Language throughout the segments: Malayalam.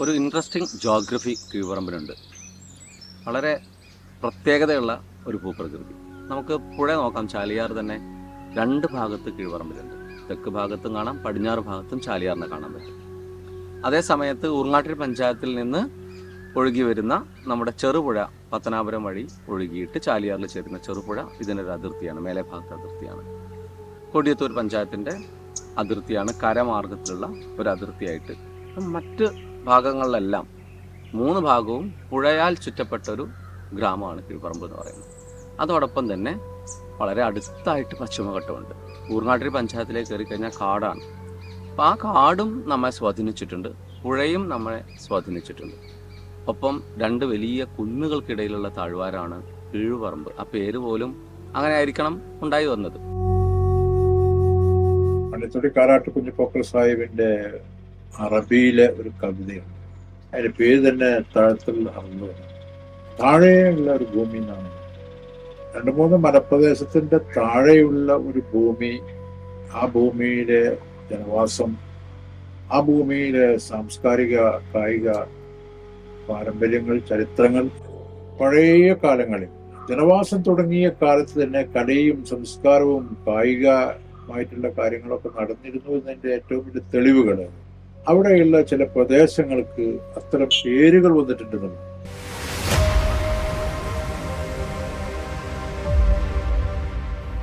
ഒരു ഇൻട്രസ്റ്റിംഗ് ജോഗ്രഫി കീഴ്പറമ്പിലുണ്ട്. വളരെ പ്രത്യേകതയുള്ള ഒരു ഭൂപ്രകൃതി. നമുക്ക് പുഴ നോക്കാം. ചാലിയാർ തന്നെ രണ്ട് ഭാഗത്ത് കീഴ്പറമ്പിലുണ്ട്. തെക്ക് ഭാഗത്തും കാണാം, പടിഞ്ഞാറ് ഭാഗത്തും ചാലിയാറിനെ കാണാൻ പറ്റും. അതേ സമയത്ത് ഊർങ്ങാട്ടിരി പഞ്ചായത്തിൽ നിന്ന് ഒഴുകി വരുന്ന നമ്മുടെ ചെറുപുഴ പത്തനാപുരം വഴി ഒഴുകിയിട്ട് ചാലിയാറിൽ ചേരുന്ന ചെറുപുഴ ഇതിനൊരു അതിർത്തിയാണ്, മേലെ ഭാഗത്ത് അതിർത്തിയാണ്. കൊടിയത്തൂർ പഞ്ചായത്തിൻ്റെ അതിർത്തിയാണ്, കരമാർഗത്തിലുള്ള ഒരു അതിർത്തിയായിട്ട്. മറ്റ് ഭാഗങ്ങളിലെല്ലാം മൂന്ന് ഭാഗവും പുഴയാൽ ചുറ്റപ്പെട്ടൊരു ഗ്രാമമാണ് കീഴ്പറമ്പ് എന്ന് പറയുന്നത്. അതോടൊപ്പം തന്നെ വളരെ അടുത്തായിട്ട് പശ്ചിമഘട്ടമുണ്ട്. ഊർങ്ങാട്ടിരി പഞ്ചായത്തിലേക്ക് കയറി കഴിഞ്ഞാൽ കാടാണ്. അപ്പോൾ ആ കാടും നമ്മെ സ്വാധീനിച്ചിട്ടുണ്ട്, പുഴയും നമ്മളെ സ്വാധീനിച്ചിട്ടുണ്ട്. ഒപ്പം രണ്ട് വലിയ കുന്നുകൾക്കിടയിലുള്ള താഴ്വാരാണ് കീഴ്പറമ്പ്. ആ പേര് പോലും അങ്ങനെ ആയിരിക്കണം ഉണ്ടായി വന്നത്. പള്ളിത്തൊടി കാരാട്ട് കുഞ്ഞിപ്പോക്കൽ സാഹിബിന്റെ അറബിയിലെ ഒരു കവിതയാണ്. അതിന്റെ പേര് തന്നെ താഴത്തിൽ അറന്നു, താഴെയുള്ള ഒരു ഭൂമി എന്നാണ്. 2-3 മലപ്രദേശത്തിന്റെ താഴെയുള്ള ഒരു ഭൂമി, ആ ഭൂമിയിലെ ജനവാസം, ആ ഭൂമിയിലെ സാംസ്കാരിക കായിക പാരമ്പര്യങ്ങൾ, ചരിത്രങ്ങൾ, പഴയ കാലങ്ങളിൽ ജനവാസം തുടങ്ങിയ കാലത്ത് തന്നെ കലയും സംസ്കാരവും കായികമായിട്ടുള്ള കാര്യങ്ങളൊക്കെ നടന്നിരുന്നു എന്നതിന്റെ ഏറ്റവും വലിയ തെളിവുകൾ അവിടെയുള്ള ചില പ്രദേശങ്ങൾക്ക് അത്തരം പേരുകൾ വന്നിട്ടുണ്ടെന്നുള്ളത്.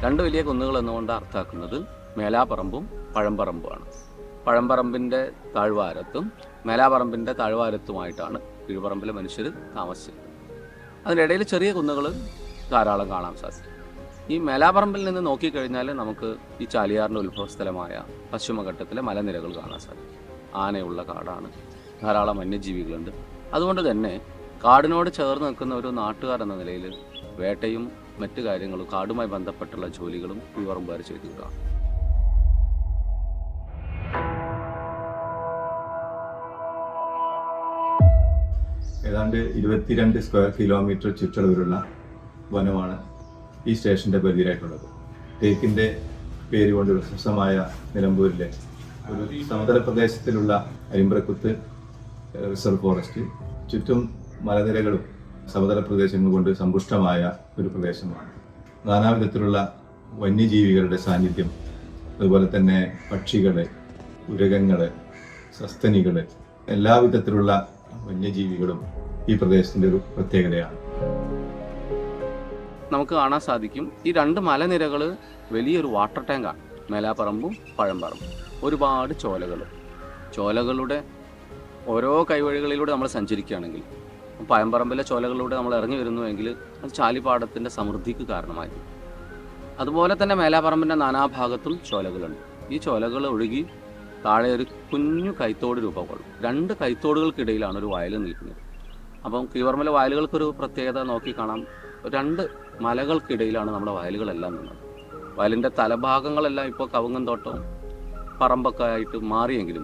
രണ്ട് വലിയ കുന്നുകൾ എന്നുകൊണ്ട് അർത്ഥാക്കുന്നത് മേലാപ്പറമ്പും പഴംപറമ്പുമാണ്. പഴംപറമ്പിൻ്റെ താഴ്വാരത്തും മേലാപ്പറമ്പിൻ്റെ താഴ്വാരത്തുമായിട്ടാണ് കീഴ്പറമ്പിലെ മനുഷ്യർ താമസിച്ചത്. അതിനിടയിൽ ചെറിയ കുന്നുകൾ ധാരാളം കാണാൻ സാധിക്കും. ഈ മേലാപ്പറമ്പിൽ നിന്ന് നോക്കിക്കഴിഞ്ഞാൽ നമുക്ക് ഈ ചാലിയാറിൻ്റെ ഉത്ഭവസ്ഥലമായ പശ്ചിമഘട്ടത്തിലെ മലനിരകൾ കാണാൻ സാധിക്കും. ആനയുള്ള കാടാണ്, ധാരാളം വന്യജീവികളുണ്ട്. അതുകൊണ്ട് തന്നെ കാടിനോട് ചേർന്ന് നിൽക്കുന്ന ഒരു നാട്ടുകാർ എന്ന നിലയിൽ വേട്ടയും മറ്റു കാര്യങ്ങളും കാടുമായി ബന്ധപ്പെട്ടുള്ള ജോലികളും കീഴ്പറമ്പുകാർ ചെയ്തിട്ടാണ്. ഏതാണ്ട് 22 സ്ക്വയർ കിലോമീറ്റർ ചുറ്റളവിലുള്ള വനമാണ് ഈ സ്റ്റേഷന്റെ പരിധിയിലായിട്ടുള്ളത്. തേക്കിന്റെ പേര് കൊണ്ട് പ്രശസ്തമായ നിലമ്പൂരിലെ ഒരു സമതല പ്രദേശത്തിലുള്ള അരിമ്പ്രക്കുത്ത് റിസർവ് ഫോറസ്റ്റ്, ചുറ്റും മലനിരകളും സമതല പ്രദേശങ്ങൾ കൊണ്ട് സമ്പുഷ്ടമായ ഒരു പ്രദേശമാണ്. നാനാവിധത്തിലുള്ള വന്യജീവികളുടെ സാന്നിധ്യം, അതുപോലെ തന്നെ പക്ഷികള്, ഉരകങ്ങള്, സസ്തനികള്, എല്ലാവിധത്തിലുള്ള വന്യജീവികളും ഈ പ്രദേശത്തിൻ്റെ ഒരു പ്രത്യേകതയാണ്. നമുക്ക് കാണാൻ സാധിക്കും ഈ രണ്ട് മലനിരകൾ വലിയൊരു വാട്ടർ ടാങ്കാണ്. മേലാപ്പറമ്പും പഴംപറമ്പും. ഒരുപാട് ചോലകളുടെ ഓരോ കൈവഴികളിലൂടെ നമ്മൾ സഞ്ചരിക്കുകയാണെങ്കിൽ, പഴംപറമ്പിലെ ചോലകളിലൂടെ നമ്മൾ ഇറങ്ങി വരുന്നുവെങ്കിൽ അത് ചാലിപ്പാടത്തിൻ്റെ സമൃദ്ധിക്ക് കാരണമായി. അതുപോലെ തന്നെ മേലാപ്പറമ്പിൻ്റെ നാനാഭാഗത്തും ചോലകളുണ്ട്. ഈ ചോലകൾ ഒഴുകി താഴെ ഒരു കുഞ്ഞു കൈത്തോട് രൂപം കൊള്ളും. രണ്ട് കൈത്തോടുകൾക്കിടയിലാണ് ഒരു വയൽ നിൽക്കുന്നത്. അപ്പം കീഴ്പറമ്പിലെ വയലുകൾക്കൊരു പ്രത്യേകത നോക്കി കാണാം. രണ്ട് മലകൾക്കിടയിലാണ് നമ്മുടെ വയലുകളെല്ലാം നിന്നത്. വയലിൻ്റെ തലഭാഗങ്ങളെല്ലാം ഇപ്പോൾ കവുങ്ങൻ തോട്ടവും പറമ്പൊക്കെ ആയിട്ട് മാറിയെങ്കിലും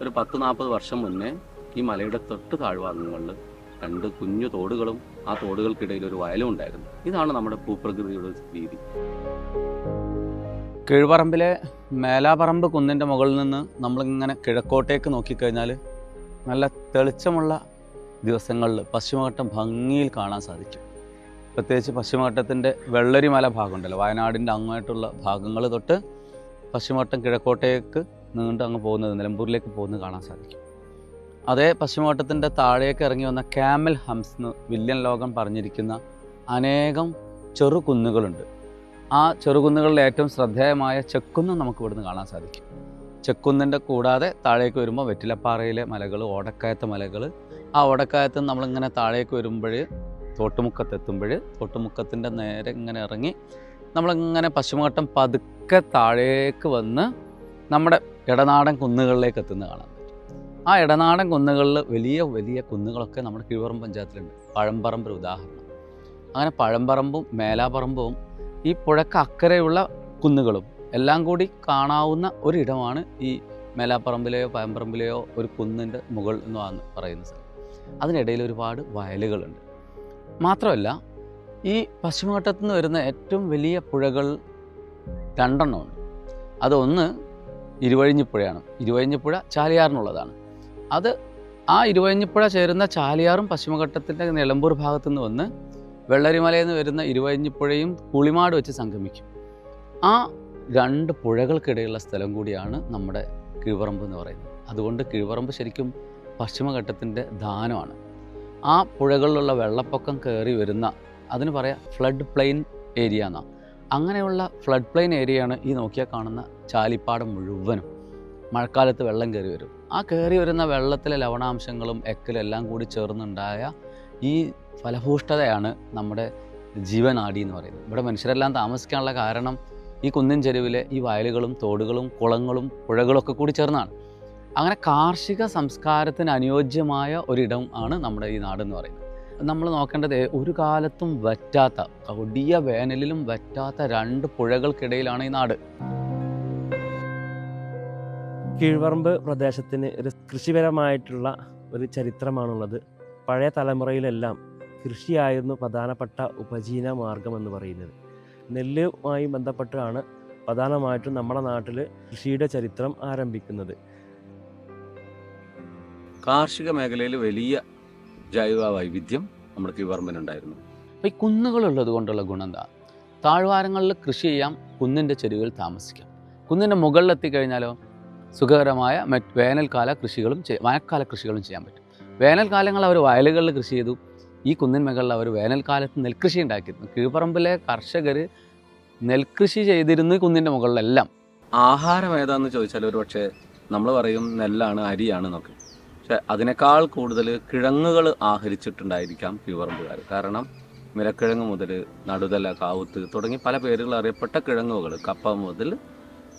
ഒരു 10-40 വർഷം മുന്നേ ഈ മലയുടെ തൊട്ട് താഴ്ഭാഗങ്ങളിൽ രണ്ട് കുഞ്ഞു തോടുകളും ആ തോടുകൾക്കിടയിൽ ഒരു വയലും ഉണ്ടായിരുന്നു. ഇതാണ് നമ്മുടെ ഭൂപ്രകൃതിയുടെ രീതി. കീഴ്പറമ്പിലെ മേലാപ്പറമ്പ് കുന്നിൻ്റെ മുകളിൽ നിന്ന് നമ്മളിങ്ങനെ കിഴക്കോട്ടേക്ക് നോക്കിക്കഴിഞ്ഞാൽ നല്ല തെളിച്ചമുള്ള ദിവസങ്ങളിൽ പശ്ചിമഘട്ടം ഭംഗിയിൽ കാണാൻ സാധിക്കും. പ്രത്യേകിച്ച് പശ്ചിമഘട്ടത്തിൻ്റെ വെള്ളരിമല ഭാഗമുണ്ടല്ലോ, വയനാടിൻ്റെ അങ്ങോട്ടുള്ള ഭാഗങ്ങൾ തൊട്ട് പശ്ചിമഘട്ടം കിഴക്കോട്ടേക്ക് നീണ്ട് അങ്ങ് പോകുന്നത്, നിലമ്പൂരിലേക്ക് പോകുന്നത് കാണാൻ സാധിക്കും. അതേ പശ്ചിമഘട്ടത്തിൻ്റെ താഴേക്ക് ഇറങ്ങി വന്ന ക്യാമൽ ഹംസ് എന്ന് വില്യം ലോഗൻ പറഞ്ഞിരിക്കുന്ന അനേകം ചെറുകുന്നുകളുണ്ട്. ആ ചെറുകുന്നുകളിൽ ഏറ്റവും ശ്രദ്ധേയമായ ചെക്കുന്നും നമുക്ക് ഇവിടുന്ന് കാണാൻ സാധിക്കും. ചെക്കുന്നിൻ്റെ കൂടാതെ താഴേക്ക് വരുമ്പോൾ വെറ്റിലപ്പാറയിലെ മലകൾ, ഓടക്കായത്തെ മലകൾ. ആ ഓടക്കായത്ത് നമ്മളിങ്ങനെ താഴേക്ക് വരുമ്പോൾ തോട്ടുമുക്കത്തെത്തുമ്പോൾ തോട്ടുമുക്കത്തിൻ്റെ നേരെ ഇങ്ങനെ ഇറങ്ങി നമ്മളിങ്ങനെ പശ്ചിമഘട്ടം പതുക്കെ താഴേക്ക് വന്ന് നമ്മുടെ ഇടനാടൻ കുന്നുകളിലേക്ക് എത്തുന്നത് കാണാൻ പറ്റും. ആ ഇടനാടൻ കുന്നുകളിൽ വലിയ വലിയ കുന്നുകളൊക്കെ നമ്മുടെ കീഴ്പറമ്പ് പഞ്ചായത്തിലുണ്ട്. പഴംപറമ്പ് ഉദാഹരണം. അങ്ങനെ പഴംപറമ്പും മേലാപ്പറമ്പും ഈ പുഴക്ക് അക്കരെയുള്ള കുന്നുകളും എല്ലാം കൂടി കാണാവുന്ന ഒരിടമാണ് ഈ മേലാപ്പറമ്പിലെയോ പഴംപറമ്പിലെയോ ഒരു കുന്നിൻ്റെ മുകൾ എന്ന് പറയുന്ന സ്ഥലം. അതിനിടയിൽ ഒരുപാട് വയലുകളുണ്ട്. മാത്രമല്ല, ഈ പശ്ചിമഘട്ടത്തു നിന്ന് വരുന്ന ഏറ്റവും വലിയ പുഴകൾ 2 എണ്ണമുണ്ട്. അതൊന്ന് ഇരുവഴിഞ്ഞിപ്പുഴയാണ്. ഇരുവഴിഞ്ഞിപ്പുഴ ചാലിയാറിനുള്ളതാണ്. അത് ആ ഇരുവഴിഞ്ഞിപ്പുഴ ചേരുന്ന ചാലിയാറും പശ്ചിമഘട്ടത്തിൻ്റെ നിലമ്പൂർ ഭാഗത്തു നിന്ന് വന്ന് വെള്ളരിമലയിൽ നിന്ന് വരുന്ന ഇരുവഴിഞ്ഞിപ്പുഴയും പുളിമാട് വെച്ച് സംഗമിക്കും. ആ രണ്ട് പുഴകൾക്കിടയിലുള്ള സ്ഥലം കൂടിയാണ് നമ്മുടെ കീഴ്പറമ്പ് എന്ന് പറയുന്നത്. അതുകൊണ്ട് കീഴ്പറമ്പ് ശരിക്കും പശ്ചിമഘട്ടത്തിൻ്റെ ദാനമാണ്. ആ പുഴകളിലുള്ള വെള്ളപ്പൊക്കം കയറി വരുന്ന, അതിന് പറയാം ഫ്ലഡ് പ്ലെയിൻ ഏരിയ എന്നാണ്. അങ്ങനെയുള്ള ഫ്ലഡ് പ്ലെയിൻ ഏരിയയാണ് ഈ നോക്കിയാൽ കാണുന്ന ചാലിപ്പാടം മുഴുവനും. മഴക്കാലത്ത് വെള്ളം കയറി വരും. ആ കയറി വരുന്ന വെള്ളത്തിലെ ലവണാംശങ്ങളും എക്കലും എല്ലാം കൂടി ചേർന്നുണ്ടായ ഈ ഫലഭൂഷ്ഠതയാണ് നമ്മുടെ ജീവനാഡി എന്ന് പറയുന്നത്. ഇവിടെ മനുഷ്യരെല്ലാം താമസിക്കാനുള്ള കാരണം ഈ കുന്നിൻ ചെരുവിലെ ഈ വയലുകളും തോടുകളും കുളങ്ങളും പുഴകളും ഒക്കെ കൂടി ചേർന്നാണ്. അങ്ങനെ കാർഷിക സംസ്കാരത്തിന് അനുയോജ്യമായ ഒരിടം ആണ് നമ്മുടെ ഈ നാടെന്ന് പറയുന്നത്. നമ്മൾ നോക്കേണ്ടത് ഒരു കാലത്തും വറ്റാത്ത, കൊടിയ വേനലിലും വറ്റാത്ത രണ്ട് പുഴകൾക്കിടയിലാണ് ഈ നാട്. കീഴ്പറമ്പ് പ്രദേശത്തിന് ഒരു കൃഷിപരമായിട്ടുള്ള ഒരു ചരിത്രമാണുള്ളത്. പഴയ തലമുറയിലെല്ലാം കൃഷിയായിരുന്നു പ്രധാനപ്പെട്ട ഉപജീവന മാർഗം എന്ന് പറയുന്നത്. നെല്ലുമായി ബന്ധപ്പെട്ടാണ് പ്രധാനമായിട്ടും നമ്മുടെ നാട്ടിൽ കൃഷിയുടെ ചരിത്രം ആരംഭിക്കുന്നത്. കാർഷിക മേഖലയിൽ വലിയ ജൈവ വൈവിധ്യം നമ്മുടെ കീഴ്പറമ്പിനുണ്ടായിരുന്നു. അപ്പോൾ ഈ കുന്നുകളുള്ളത് കൊണ്ടുള്ള ഗുണം എന്താ? താഴ്വാരങ്ങളിൽ കൃഷി ചെയ്യാം, കുന്നിൻ്റെ ചെരുവിൽ താമസിക്കാം. കുന്നിൻ്റെ മുകളിലെത്തിക്കഴിഞ്ഞാലോ സുഖകരമായ വേനൽക്കാല കൃഷികളും മഴക്കാല കൃഷികളും ചെയ്യാൻ പറ്റും. വേനൽക്കാലങ്ങളിൽ അവർ വയലുകളിൽ കൃഷി ചെയ്തു. ഈ കുന്നിൻ മുകളിൽ അവർ വേനൽക്കാലത്ത് നെൽകൃഷി ഉണ്ടാക്കിയിരുന്നു. കീഴ്പറമ്പിലെ കർഷകർ നെൽകൃഷി ചെയ്തിരുന്നു ഈ കുന്നിൻ്റെ മുകളിലെല്ലാം. ആഹാരം ഏതാണെന്ന് ചോദിച്ചാൽ ഒരു പക്ഷേ നമ്മൾ പറയും നെല്ലാണ്, അരിയാണ് എന്നൊക്കെ. പക്ഷെ അതിനേക്കാൾ കൂടുതൽ കിഴങ്ങുകൾ ആഹരിച്ചിട്ടുണ്ടായിരിക്കാം കീഴ്പറമ്പുകാർ. കാരണം മിലക്കിഴങ്ങ് മുതൽ നടുതല, കാവുത്ത് തുടങ്ങി പല പേരുകൾ അറിയപ്പെട്ട കിഴങ്ങുകൾ, കപ്പ മുതൽ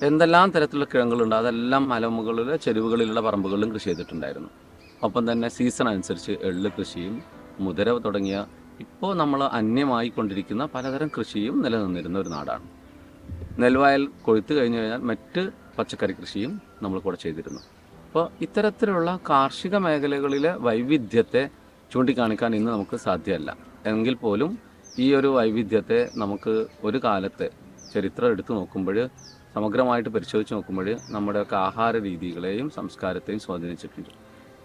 എന്തെല്ലാം തരത്തിലുള്ള കിഴങ്ങുകളുണ്ട് അതെല്ലാം മലമുകളിലെ ചെരുവുകളിലുള്ള പറമ്പുകളിലും കൃഷി ചെയ്തിട്ടുണ്ടായിരുന്നു. ഒപ്പം തന്നെ സീസൺ അനുസരിച്ച് എള്ള് കൃഷിയും മുതിര തുടങ്ങിയ ഇപ്പോൾ നമ്മൾ അന്യമായിക്കൊണ്ടിരിക്കുന്ന പലതരം കൃഷിയും നിലനിന്നിരുന്ന ഒരു നാടാണ്. നെൽവയൽ കൊയ്ത്ത് കഴിഞ്ഞു കഴിഞ്ഞാൽ മറ്റ് പച്ചക്കറി കൃഷിയും നമ്മൾ കൂടെ ചെയ്തിരുന്നു. അപ്പോൾ ഇത്തരത്തിലുള്ള കാർഷിക മേഖലകളിലെ വൈവിധ്യത്തെ ചൂണ്ടിക്കാണിക്കാൻ ഇന്ന് നമുക്ക് സാധ്യമല്ല. എങ്കിൽ പോലും ഈ ഒരു വൈവിധ്യത്തെ നമുക്ക് ഒരു കാലത്തെ ചരിത്രം എടുത്തു നോക്കുമ്പോൾ, സമഗ്രമായിട്ട് പരിശോധിച്ച് നോക്കുമ്പോൾ നമ്മുടെയൊക്കെ ആഹാര രീതികളെയും സംസ്കാരത്തെയും സ്വാധീനിച്ചിട്ടുണ്ട്.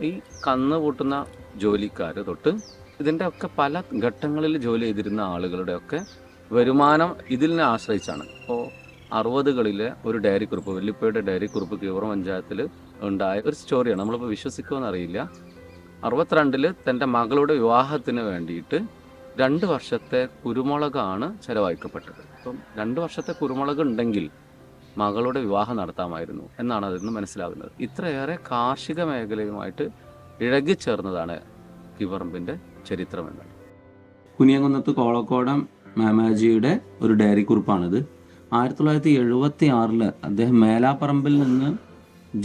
ഈ കന്ന് കൂട്ടുന്ന ജോലിക്കാർ തൊട്ട് ഇതിൻ്റെ ഒക്കെ പല ഘട്ടങ്ങളിൽ ജോലി ചെയ്തിരുന്ന ആളുകളുടെയൊക്കെ വരുമാനം ഇതിനെ ആശ്രയിച്ചാണ്. ഇപ്പോൾ 60കളിലെ ഒരു ഡയറി കുറിപ്പ്, വല്ലിപ്പയുടെ ഡയറി കുറിപ്പ് കീഴ്പറമ്പ് പഞ്ചായത്തിൽ ഉണ്ടായ ഒരു സ്റ്റോറിയാണ്. നമ്മളിപ്പോൾ വിശ്വസിക്കുമെന്ന് അറിയില്ല. 62 തൻ്റെ മകളുടെ വിവാഹത്തിന് വേണ്ടിയിട്ട് 2 വർഷത്തെ കുരുമുളകാണ് ചെലവഴിക്കപ്പെട്ടത്. അപ്പം 2 വർഷത്തെ കുരുമുളക് ഉണ്ടെങ്കിൽ മകളുടെ വിവാഹം നടത്താമായിരുന്നു എന്നാണ് അതിൽ നിന്ന് മനസ്സിലാകുന്നത്. ഇത്രയേറെ കാർഷിക മേഖലയുമായിട്ട് ഇഴകിച്ചേർന്നതാണ് കീഴ്പറമ്പിൻ്റെ ചരിത്രം എന്നാണ്. കുനിയംകുന്നത്ത് കോളക്കോടം മാമാജിയുടെ ഒരു ഡയറി കുറിപ്പാണിത്. 1976 അദ്ദേഹം മേലാപ്പറമ്പിൽ നിന്ന്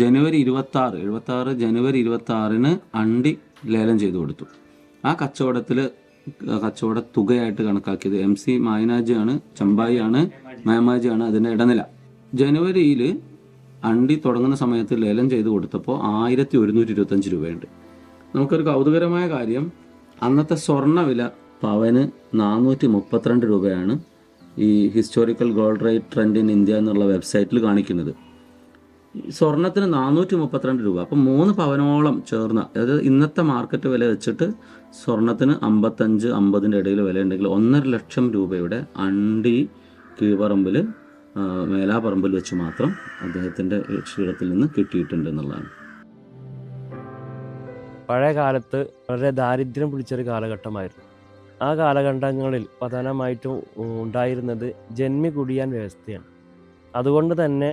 ജനുവരി 26 ജനുവരി 26 അണ്ടി ലേലം ചെയ്തു കൊടുത്തു. ആ കച്ചവട തുകയായിട്ട് കണക്കാക്കിയത് MC മായനാജിയാണ്, ചമ്പായിയാണ്, മാമാജിയാണ് അതിൻ്റെ ഇടനില. ജനുവരിയിൽ അണ്ടി തുടങ്ങുന്ന സമയത്ത് ലേലം ചെയ്ത് കൊടുത്തപ്പോൾ 1125 രൂപയുണ്ട്. നമുക്കൊരു കൗതുകരമായ കാര്യം, അന്നത്തെ സ്വർണ്ണവില പവന് 432 രൂപയാണ് ഈ historical gold rate trend in India എന്നുള്ള വെബ്സൈറ്റിൽ കാണിക്കുന്നത്. സ്വർണത്തിന് 432 രൂപ. അപ്പം 3 പവനോളം ചേർന്ന, അതായത് ഇന്നത്തെ മാർക്കറ്റ് വില വെച്ചിട്ട് സ്വർണത്തിന് 55-50 ഇടയിൽ വില ഉണ്ടെങ്കിൽ 1.5 ലക്ഷം രൂപയുടെ അണ്ടി കീഴ്പറമ്പിൽ മേലാപ്പറമ്പിൽ വെച്ച് മാത്രം അദ്ദേഹത്തിൻ്റെ കൃഷിയിടത്തിൽ നിന്ന് കിട്ടിയിട്ടുണ്ട് എന്നുള്ളതാണ്. പഴയ കാലത്ത് വളരെ ദാരിദ്ര്യം പിടിച്ചൊരു കാലഘട്ടമായിരുന്നു. ആ കാലഘട്ടങ്ങളിൽ പ്രധാനമായിട്ടും ഉണ്ടായിരുന്നത് ജന്മി കുടിയാൻ വ്യവസ്ഥയാണ്. അതുകൊണ്ട് തന്നെ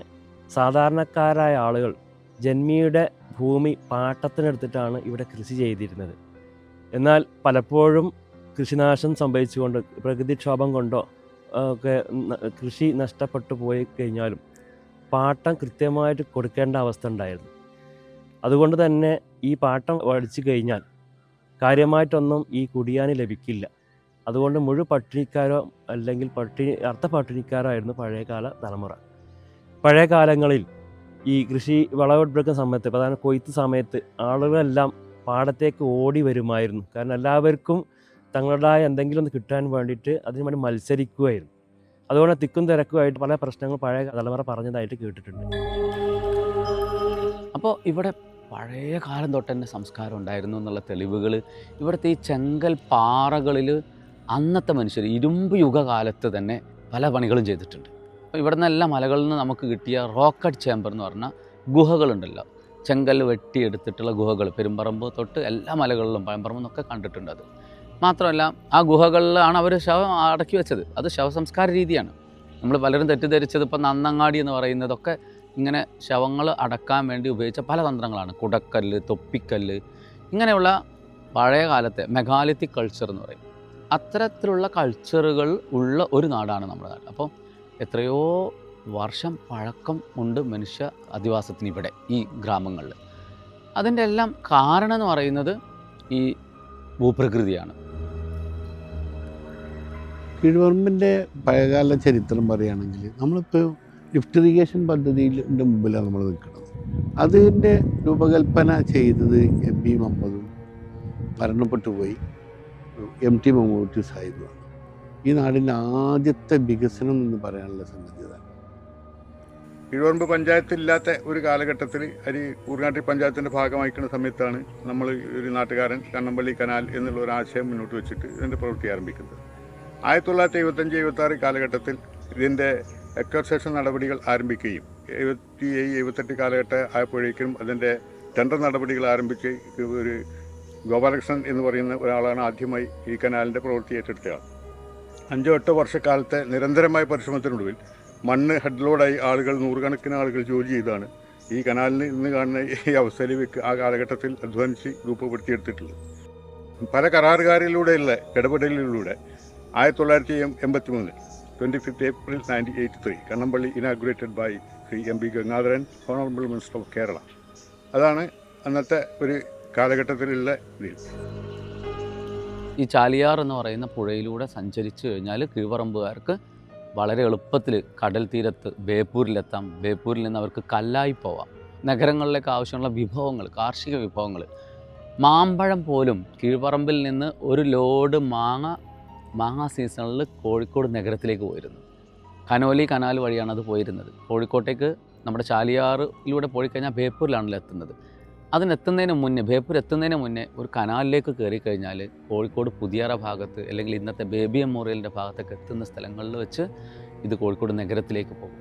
സാധാരണക്കാരായ ആളുകൾ ജന്മിയുടെ ഭൂമി പാട്ടത്തിനെടുത്തിട്ടാണ് ഇവിടെ കൃഷി ചെയ്തിരുന്നത്. എന്നാൽ പലപ്പോഴും കൃഷിനാശം സംഭവിച്ചുകൊണ്ട്, പ്രകൃതിക്ഷോഭം കൊണ്ടോ ഒക്കെ കൃഷി നഷ്ടപ്പെട്ടു പോയി കഴിഞ്ഞാലും പാട്ടം കൃത്യമായിട്ട് കൊടുക്കേണ്ട അവസ്ഥ ഉണ്ടായിരുന്നു. അതുകൊണ്ട് തന്നെ ഈ പാട്ടം വടിച്ചു കഴിഞ്ഞാൽ കാര്യമായിട്ടൊന്നും ഈ കുടിയാന് ലഭിക്കില്ല. അതുകൊണ്ട് പട്ടിണിക്കാരോ അല്ലെങ്കിൽ അർത്ഥ പട്ടിണിക്കാരോ ആയിരുന്നു പഴയകാല തലമുറ. പഴയ കാലങ്ങളിൽ ഈ കൃഷി വിളവെടുക്കുന്ന സമയത്ത്, പ്രധാന കൊയ്ത്ത് സമയത്ത് ആളുകളെല്ലാം പാടത്തേക്ക് ഓടി വരുമായിരുന്നു. കാരണം എല്ലാവർക്കും തങ്ങളുടേതായ എന്തെങ്കിലും ഒന്ന് കിട്ടാൻ വേണ്ടിയിട്ട് അതിനു വേണ്ടി മത്സരിക്കുകയായിരുന്നു. അതുകൊണ്ട് തിക്കും തിരക്കുമായിട്ട് പല പ്രശ്നങ്ങൾ പഴയ തലമുറ പറഞ്ഞതായിട്ട് കേട്ടിട്ടുണ്ട്. അപ്പോൾ ഇവിടെ പഴയ കാലം തൊട്ട് തന്നെ സംസ്കാരം ഉണ്ടായിരുന്നു എന്നുള്ള തെളിവുകൾ ഇവിടുത്തെ ഈ ചെങ്കൽ പാറകളിൽ അന്നത്തെ മനുഷ്യർ ഇരുമ്പ് യുഗകാലത്ത് തന്നെ പല പണികളും ചെയ്തിട്ടുണ്ട്. അപ്പോൾ ഇവിടെ നിന്ന് എല്ലാ മലകളിൽ നിന്ന് നമുക്ക് കിട്ടിയ റോക്കറ്റ് ചേമ്പർ എന്ന് പറഞ്ഞാൽ ഗുഹകളുണ്ടല്ലോ, ചെങ്കൽ വെട്ടിയെടുത്തിട്ടുള്ള ഗുഹകൾ പെരുമ്പറമ്പ് തൊട്ട് എല്ലാ മലകളിലും പഴമ്പറമ്പ് എന്നൊക്കെ കണ്ടിട്ടുണ്ട്. അത് മാത്രമല്ല ആ ഗുഹകളിലാണ് അവർ ശവം അടക്കി വെച്ചത്. അത് ശവസംസ്കാര രീതിയാണ്. നമ്മൾ പലരും തെറ്റിദ്ധരിച്ചത് ഇപ്പം നന്നങ്ങാടി എന്ന് പറയുന്നതൊക്കെ ഇങ്ങനെ ശവങ്ങൾ അടക്കാൻ വേണ്ടി ഉപയോഗിച്ച പല തന്ത്രങ്ങളാണ്. കുടക്കല്ല്, തൊപ്പിക്കല്ല്, ഇങ്ങനെയുള്ള പഴയ കാലത്തെ മെഗാലിത്തിക് കൾച്ചർ എന്ന് പറയും. അത്തരത്തിലുള്ള കൾച്ചറുകൾ ഉള്ള ഒരു നാടാണ് നമ്മുടെ നാട്. അപ്പോൾ എത്രയോ വർഷം പഴക്കം ഉണ്ട് മനുഷ്യ അധിവാസത്തിന് ഇവിടെ ഈ ഗ്രാമങ്ങളിൽ. അതിൻ്റെ എല്ലാം കാരണം എന്ന് പറയുന്നത് ഈ ഭൂപ്രകൃതിയാണ്. കീഴ്പറമ്പിൻ്റെ പഴയകാല ചരിത്രം പറയുകയാണെങ്കിൽ നമ്മളിപ്പോൾ ലിഫ്റ്റ് ഇറിഗേഷൻ പദ്ധതിയുടെ മുമ്പിലാണ് നമ്മൾ നിൽക്കുന്നത്. അതിൻ്റെ രൂപകൽപ്പന ചെയ്തത് MB മുഹമ്മദും മരണപ്പെട്ടു പോയി MT മമ്മൂട്ടി സാഹിബുമാണ്. ഈ നാടിൻ്റെ ആദ്യത്തെ വികസനം എന്ന് പറയാനുള്ള സംഗതി അതാണ്. കീഴ്പറമ്പ് പഞ്ചായത്തില്ലാത്ത ഒരു കാലഘട്ടത്തിൽ ഊർങ്ങാട്ടി പഞ്ചായത്തിൻ്റെ ഭാഗമായിരിക്കുന്ന സമയത്താണ് നമ്മൾ ഒരു നാട്ടുകാരൻ കണ്ണമ്പള്ളി കനാൽ എന്നുള്ള ഒരു ആശയം മുന്നോട്ട് വെച്ചിട്ട് ഇതിൻ്റെ പ്രവൃത്തി ആരംഭിക്കുന്നത്. 1975-76 കാലഘട്ടത്തിൽ ഇതിൻ്റെ എക്സർസേഷൻ നടപടികൾ ആരംഭിക്കുകയും 77-78 കാലഘട്ടം ആയപ്പോഴേക്കും അതിൻ്റെ ടെൻഡർ നടപടികൾ ആരംഭിച്ച് ഒരു ഗോപാലകൃഷ്ണൻ എന്ന് പറയുന്ന ഒരാളാണ് ആദ്യമായി ഈ കനാലിൻ്റെ പ്രവൃത്തി ഏറ്റെടുത്തയാൾ. 5-8 വർഷക്കാലത്തെ നിരന്തരമായ പരിശ്രമത്തിനൊടുവിൽ മണ്ണ് ഹെഡ് ആളുകൾ, നൂറുകണക്കിന് ആളുകൾ ജോലി ചെയ്താണ് ഈ കനാലിന് ഇന്ന് കാണുന്ന ഈ അവസ്ഥയിലേക്ക് ആ കാലഘട്ടത്തിൽ അധ്വാനിച്ച് രൂപപ്പെടുത്തിയെടുത്തിട്ടുള്ളത്. പല കരാറുകാരിലൂടെയുള്ള ഇടപെടലിലൂടെ 1983 25th April 1983 Kannampally inaugurated by Shri MB Gangadharan, honourable minister of Kerala. അതാണ് അന്നത്തെ ഒരു കാലഘട്ടത്തിലുള്ള ഇത്. ഈ ചാലിയാർ എന്ന് പറയുന്ന പുഴയിലൂടെ സഞ്ചരിച്ചു കഴിഞ്ഞാൽ കീഴ്പറമ്പുകാർക്ക് വളരെ എളുപ്പത്തിൽ കടൽ തീരത്ത് ബേപ്പൂരിലെത്താം. ബേപ്പൂരിൽ നിന്ന് അവർക്ക് കല്ലായി പോവാം. നഗരങ്ങളിലേക്ക് ആവശ്യമുള്ള വിഭവങ്ങൾ, കാർഷിക വിഭവങ്ങൾ, മാമ്പഴം പോലും കീഴ്പറമ്പിൽ നിന്ന് ഒരു ലോഡ് മാങ്ങ സീസണിൽ കോഴിക്കോട് നഗരത്തിലേക്ക് പോയിരുന്നു. കനോലി കനാൽ വഴിയാണ് അത് പോയിരുന്നത്. കോഴിക്കോട്ടേക്ക് നമ്മുടെ ചാലിയാറിലൂടെ പോയിക്കഴിഞ്ഞാൽ ബേപ്പൂരിലാണല്ലോ എത്തുന്നത്. അതിനെത്തുന്നതിന് മുന്നേ, ബേപ്പൂർ എത്തുന്നതിന് മുന്നേ ഒരു കനാലിലേക്ക് കയറി കഴിഞ്ഞാൽ കോഴിക്കോട് പുതിയറ ഭാഗത്ത് അല്ലെങ്കിൽ ഇന്നത്തെ ബേബി മെമ്മോറിയലിൻ്റെ ഭാഗത്തൊക്കെ എത്തുന്ന സ്ഥലങ്ങളിൽ വെച്ച് ഇത് കോഴിക്കോട് നഗരത്തിലേക്ക് പോകും.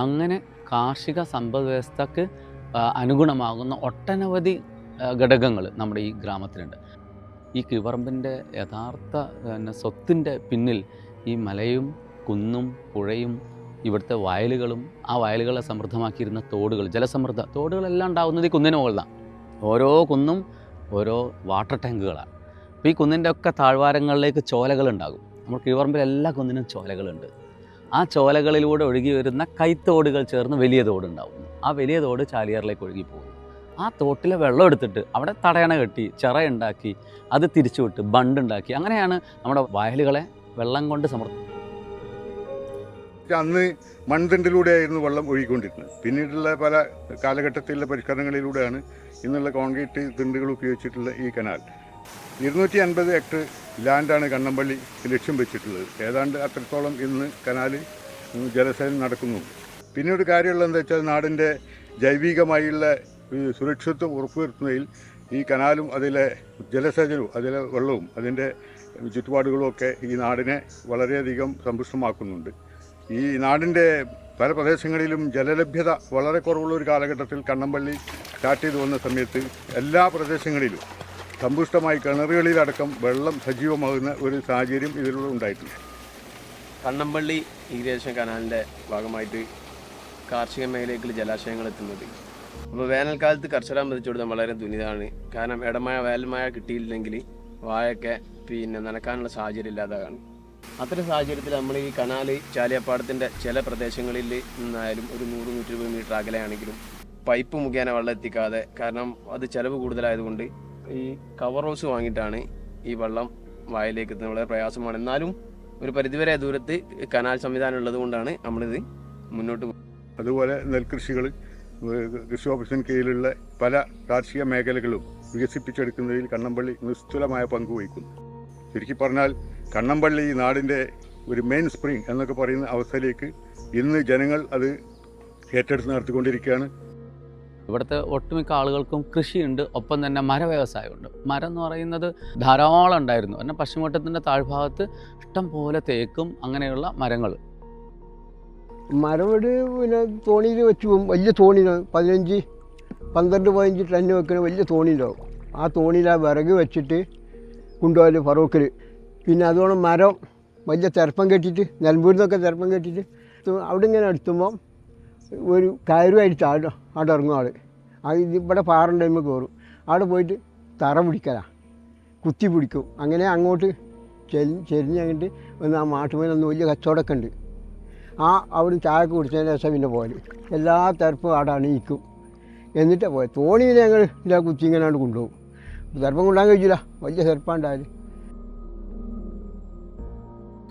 അങ്ങനെ കാർഷിക സമ്പദ് വ്യവസ്ഥക്ക് അനുഗുണമാകുന്ന ഒട്ടനവധി ഘടകങ്ങൾ നമ്മുടെ ഈ ഗ്രാമത്തിലുണ്ട്. ഈ കീഴ്പറമ്പിൻ്റെ യഥാർത്ഥ സ്വത്തിൻ്റെ പിന്നിൽ ഈ മലയും കുന്നും പുഴയും ഇവിടുത്തെ വയലുകളും ആ വയലുകളെ സമൃദ്ധമാക്കിയിരുന്ന തോടുകൾ, ജലസമൃദ്ധ തോടുകളെല്ലാം ഉണ്ടാകുന്നത് ഈ കുന്നിന് മുകളിലാണ്. ഓരോ കുന്നും ഓരോ വാട്ടർ ടാങ്കുകളാണ്. അപ്പോൾ ഈ കുന്നിൻ്റെ ഒക്കെ താഴ്വാരങ്ങളിലേക്ക് ചോലകളുണ്ടാകും. നമ്മൾ കീഴ്പറമ്പിൽ എല്ലാ കുന്നിനും ചോലകളുണ്ട്. ആ ചോലകളിലൂടെ ഒഴുകി വരുന്ന കൈത്തോടുകൾ ചേർന്ന് വലിയ തോടുണ്ടാവും. ആ വലിയ തോട് ചാലിയാറിലേക്ക് ഒഴുകി പോകും. ആ തോട്ടിലെ വെള്ളം എടുത്തിട്ട് അവിടെ തടയണ കെട്ടി ചിറയുണ്ടാക്കി അത് തിരിച്ചുവിട്ട് ബണ്ടുണ്ടാക്കി അങ്ങനെയാണ് നമ്മുടെ വയലുകളെ വെള്ളം കൊണ്ട് സമൃദ്ധം. അന്ന് മൺതിണ്ടിലൂടെയായിരുന്നു വെള്ളം ഒഴുകിക്കൊണ്ടിരുന്നത്. പിന്നീടുള്ള പല കാലഘട്ടത്തിലുള്ള പരിഷ്കരണങ്ങളിലൂടെയാണ് ഇന്നുള്ള കോൺക്രീറ്റ് തിണ്ടുകൾ ഉപയോഗിച്ചിട്ടുള്ള ഈ കനാൽ. 250 ഹെക്ടർ ലാൻഡാണ് കണ്ണമ്പള്ളി ലക്ഷ്യം വെച്ചിട്ടുള്ളത്. ഏതാണ്ട് അത്രത്തോളം ഇന്ന് കനാൽ ജലസേചനം നടക്കുന്നു. പിന്നെ ഒരു കാര്യമുള്ളത് എന്താ വെച്ചാൽ നാടിൻ്റെ ജൈവികമായുള്ള സുരക്ഷിതത്വം ഉറപ്പുവരുത്തുന്നതിൽ ഈ കനാലും അതിലെ ജലസേചനവും അതിലെ വെള്ളവും അതിൻ്റെ ചുറ്റുപാടുകളും ഒക്കെ ഈ നാടിനെ വളരെയധികം സമ്പുഷ്ടമാക്കുന്നുണ്ട്. ഈ നാടിൻ്റെ പല പ്രദേശങ്ങളിലും ജലലഭ്യത വളരെ കുറവുള്ള ഒരു കാലഘട്ടത്തിൽ കണ്ണമ്പള്ളി സ്റ്റാർട്ട് ചെയ്ത് വന്ന സമയത്ത് എല്ലാ പ്രദേശങ്ങളിലും സമ്പുഷ്ടമായി കിണറുകളിലടക്കം വെള്ളം സജീവമാകുന്ന ഒരു സാഹചര്യം ഇതിലൂടെ ഉണ്ടായിട്ടുണ്ട്. കണ്ണമ്പള്ളി ഇറിഗേഷൻ കനാലിൻ്റെ ഭാഗമായിട്ട് കാർഷിക മേഖലയിലേക്ക് ജലാശയങ്ങൾ എത്തുന്നത്. അപ്പോൾ വേനൽക്കാലത്ത് കർഷകരെ സംബന്ധിച്ചിടത്തോളം വളരെ ദുരിതമാണ്. കാരണം ഇടമഴ വേനൽമഴ കിട്ടിയില്ലെങ്കിൽ വാഴയൊക്കെ നനക്കാനുള്ള സാഹചര്യം ഇല്ലാതാകാണ്. അത്തരം സാഹചര്യത്തിൽ നമ്മൾ ഈ കനാൽ ചാലിയപ്പാടത്തിൻ്റെ ചില പ്രദേശങ്ങളിൽ നിന്നായാലും ഒരു 100-120 മീറ്റർ അകലെയാണെങ്കിലും പൈപ്പ് മുഖേന വെള്ളം എത്തിക്കാതെ, കാരണം അത് ചിലവ് കൂടുതലായതുകൊണ്ട് ഈ കവർ ഹൗസ് വാങ്ങിയിട്ടാണ് ഈ വെള്ളം വായിലേക്ക് എത്തുന്നത്. വളരെ പ്രയാസമാണ്. എന്നാലും ഒരു പരിധിവരെ ദൂരത്ത് കനാൽ സംവിധാനം ഉള്ളത് കൊണ്ടാണ് നമ്മളിത് മുന്നോട്ട് പോകുന്നത്. അതുപോലെ നെൽകൃഷികൾ, കൃഷി ഓഫീസിന് കീഴിലുള്ള പല കാർഷിക മേഖലകളും വികസിപ്പിച്ചെടുക്കുന്നതിൽ കണ്ണമ്പള്ളി നിസ്തുലമായ പങ്ക് വഹിക്കുന്നു. ചുരുക്കി പറഞ്ഞാൽ കണ്ണമ്പള്ളി ഈ നാടിൻ്റെ ഒരു മെയിൻ സ്പ്രിംഗ് എന്നൊക്കെ പറയുന്ന അവസ്ഥയിലേക്ക് ഇന്ന് ജനങ്ങൾ അത് ഏറ്റെടുത്ത് നടത്തിക്കൊണ്ടിരിക്കുകയാണ്. ഇവിടുത്തെ ഒട്ടുമിക്ക ആളുകൾക്കും കൃഷിയുണ്ട്, ഒപ്പം തന്നെ മര വ്യവസായമുണ്ട്. മരം എന്ന് പറയുന്നത് ധാരാളം ഉണ്ടായിരുന്നു. കാരണം പശ്ചിമഘട്ടത്തിൻ്റെ താഴ്ഭാഗത്ത് ഇഷ്ടം പോലെ തേക്കും അങ്ങനെയുള്ള മരങ്ങൾ. മരവീട് പിന്നെ തോണിയിൽ വെച്ച് പോകും. വലിയ തോണി 15-15 ടണ്ണ് വെക്കുന്ന വലിയ തോണിയിലാവും. ആ തോണിയിൽ ആ വിറക് വെച്ചിട്ട് കൊണ്ടുപോകല് ഫറൂഖിൽ. പിന്നെ അതുകൊണ്ട് മരം വലിയ തിരപ്പം കെട്ടിയിട്ട്, നിലമ്പൂരിൽ നിന്നൊക്കെ തിരപ്പം കെട്ടിയിട്ട് അവിടെ ഇങ്ങനെ എടുത്തുമ്പം ഒരു കയറുമായിട്ട് അവിടെ ഇറങ്ങും ആൾ. ഇവിടെ പാറൻ്റെ ടൈമിൽ കയറും. അവിടെ പോയിട്ട് തറ പിടിക്കലാണ്, കുത്തി പിടിക്കും. അങ്ങനെ അങ്ങോട്ട് ചെരിഞ്ഞങ്ങോട്ട് ഒന്ന് ആ മാട്ടുമേലൊന്ന് വലിയ കച്ചവടമൊക്കെ ഉണ്ട്. അവിടെ ചായക്ക് കുടിച്ചതിന് ശേഷം പിന്നെ പോകല്. എല്ലാ തിരപ്പും അവിടെ അണിയിക്കും. എന്നിട്ടാണ് പോയത്. തോണിയിൽ ഞങ്ങൾ ഇല്ല കുത്തി ഇങ്ങനെ കൊണ്ടുപോകും. തിരപ്പം കൊണ്ടാൻ കഴിയില്ല, വലിയ തിരപ്പാണ്ടായാലും.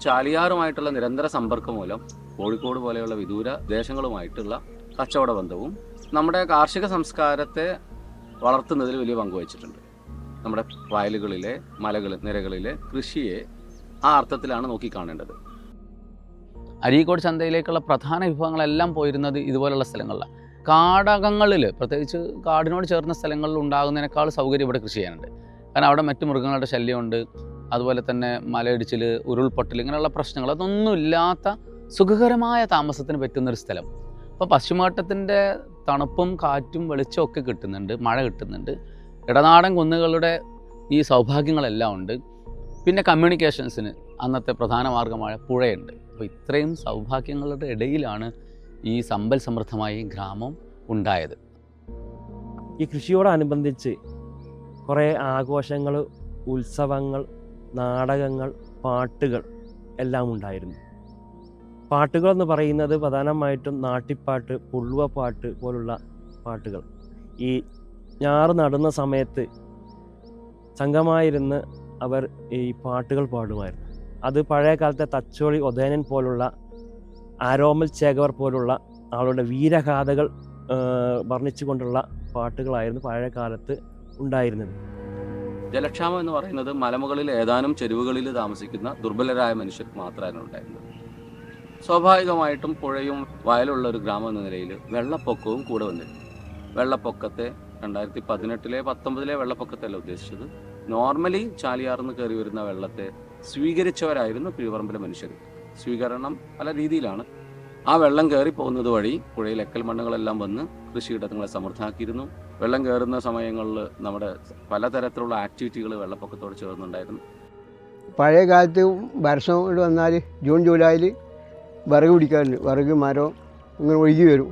ചാലിയാറുമായിട്ടുള്ള നിരന്തര സമ്പർക്കം മൂലം കോഴിക്കോട് പോലെയുള്ള വിദൂര ദേശങ്ങളുമായിട്ടുള്ള കച്ചവട ബന്ധവും നമ്മുടെ കാർഷിക സംസ്കാരത്തെ വളർത്തുന്നതിൽ വലിയ പങ്ക് വഹിച്ചിട്ടുണ്ട്. നമ്മുടെ വയലുകളിലെ നിരകളിലെ കൃഷിയെ ആ അർത്ഥത്തിലാണ് നോക്കിക്കാണേണ്ടത്. അരീക്കോട് ചന്തയിലേക്കുള്ള പ്രധാന വിഭവങ്ങളെല്ലാം പോയിരുന്നത് ഇതുപോലുള്ള സ്ഥലങ്ങളിലാണ്. കാടകങ്ങളിൽ, പ്രത്യേകിച്ച് കാടിനോട് ചേർന്ന സ്ഥലങ്ങളിൽ ഉണ്ടാകുന്നതിനേക്കാൾ സൗകര്യം ഇവിടെ കൃഷി ചെയ്യാനുണ്ട്. കാരണം അവിടെ മറ്റു മൃഗങ്ങളുടെ ശല്യമുണ്ട്, അതുപോലെ തന്നെ മലയിടിച്ചിൽ, ഉരുൾപൊട്ടൽ, ഇങ്ങനെയുള്ള പ്രശ്നങ്ങൾ അതൊന്നും ഇല്ലാത്ത സുഖകരമായ താമസത്തിന് പറ്റുന്നൊരു സ്ഥലം. അപ്പോൾ പശ്ചിമഘട്ടത്തിൻ്റെ തണുപ്പും കാറ്റും വെളിച്ചവും ഒക്കെ കിട്ടുന്നുണ്ട്, മഴ കിട്ടുന്നുണ്ട്. ഇടനാടൻ കുന്നുകളുടെ ഈ സൗഭാഗ്യങ്ങളെല്ലാം ഉണ്ട്. പിന്നെ കമ്മ്യൂണിക്കേഷൻസിന് അന്നത്തെ പ്രധാന മാർഗമായ പുഴയുണ്ട്. അപ്പോൾ ഇത്രയും സൗഭാഗ്യങ്ങളുടെ ഇടയിലാണ് ഈ സമ്പൽ സമൃദ്ധമായ ഈ ഗ്രാമം ഉണ്ടായത്. ഈ കൃഷിയോടനുബന്ധിച്ച് കുറേ ആഘോഷങ്ങൾ, ഉത്സവങ്ങൾ, നാടകങ്ങൾ, പാട്ടുകൾ എല്ലാം ഉണ്ടായിരുന്നു. പാട്ടുകളെന്ന് പറയുന്നത് പ്രധാനമായിട്ടും നാട്ടിപ്പാട്ട്, പുള്ളുവപ്പാട്ട് പോലുള്ള പാട്ടുകൾ. ഈ ഞാറ് നടുന്ന സമയത്ത് സംഘമായിരുന്ന് അവർ ഈ പാട്ടുകൾ പാടുമായിരുന്നു. അത് പഴയ കാലത്തെ തച്ചോളി ഒതേനൻ പോലുള്ള, ആരോമൽ ചേകവർ പോലുള്ള ആളുടെ വീരഗാഥകൾ വർണ്ണിച്ചുകൊണ്ടുള്ള പാട്ടുകളായിരുന്നു പഴയ കാലത്ത് ഉണ്ടായിരുന്നത്. ജലക്ഷാമം എന്ന് പറയുന്നത് മലമുകളിൽ ഏതാനും ചെരുവുകളിൽ താമസിക്കുന്ന ദുർബലരായ മനുഷ്യർക്ക് മാത്രമാണ് ഉണ്ടായിരുന്നത്. സ്വാഭാവികമായിട്ടും പുഴയും വയലുള്ള ഒരു ഗ്രാമം എന്ന നിലയിൽ വെള്ളപ്പൊക്കവും കൂടെ വന്നിരുന്നു. വെള്ളപ്പൊക്കത്തെ 2018-19 വെള്ളപ്പൊക്കത്തല്ല ഉദ്ദേശിച്ചത്. നോർമലി ചാലിയാറിന്ന് കയറി വരുന്ന വെള്ളത്തെ സ്വീകരിച്ചവരായിരുന്നു കീഴ്പറമ്പിലെ മനുഷ്യർ. സ്വീകരണം പല രീതിയിലാണ്. ആ വെള്ളം കയറി പോകുന്നത് വഴി പുഴയിൽ എക്കൽ മണ്ണുകളെല്ലാം വന്ന് കൃഷിയിടങ്ങളെ സമൃദ്ധമാക്കിയിരുന്നു. വെള്ളം കയറുന്ന സമയങ്ങളിൽ നമ്മുടെ പലതരത്തിലുള്ള ആക്ടിവിറ്റികൾ വെള്ളപ്പൊക്കത്തോട് ചേർന്നുണ്ടായിരുന്നു. പഴയ കാലത്ത് വർഷം കൊണ്ട് വന്നാൽ ജൂൺ ജൂലൈയിൽ വിറക് പിടിക്കാറുണ്ട്. വിറക് മരം ഇങ്ങനെ ഒഴുകി വരും.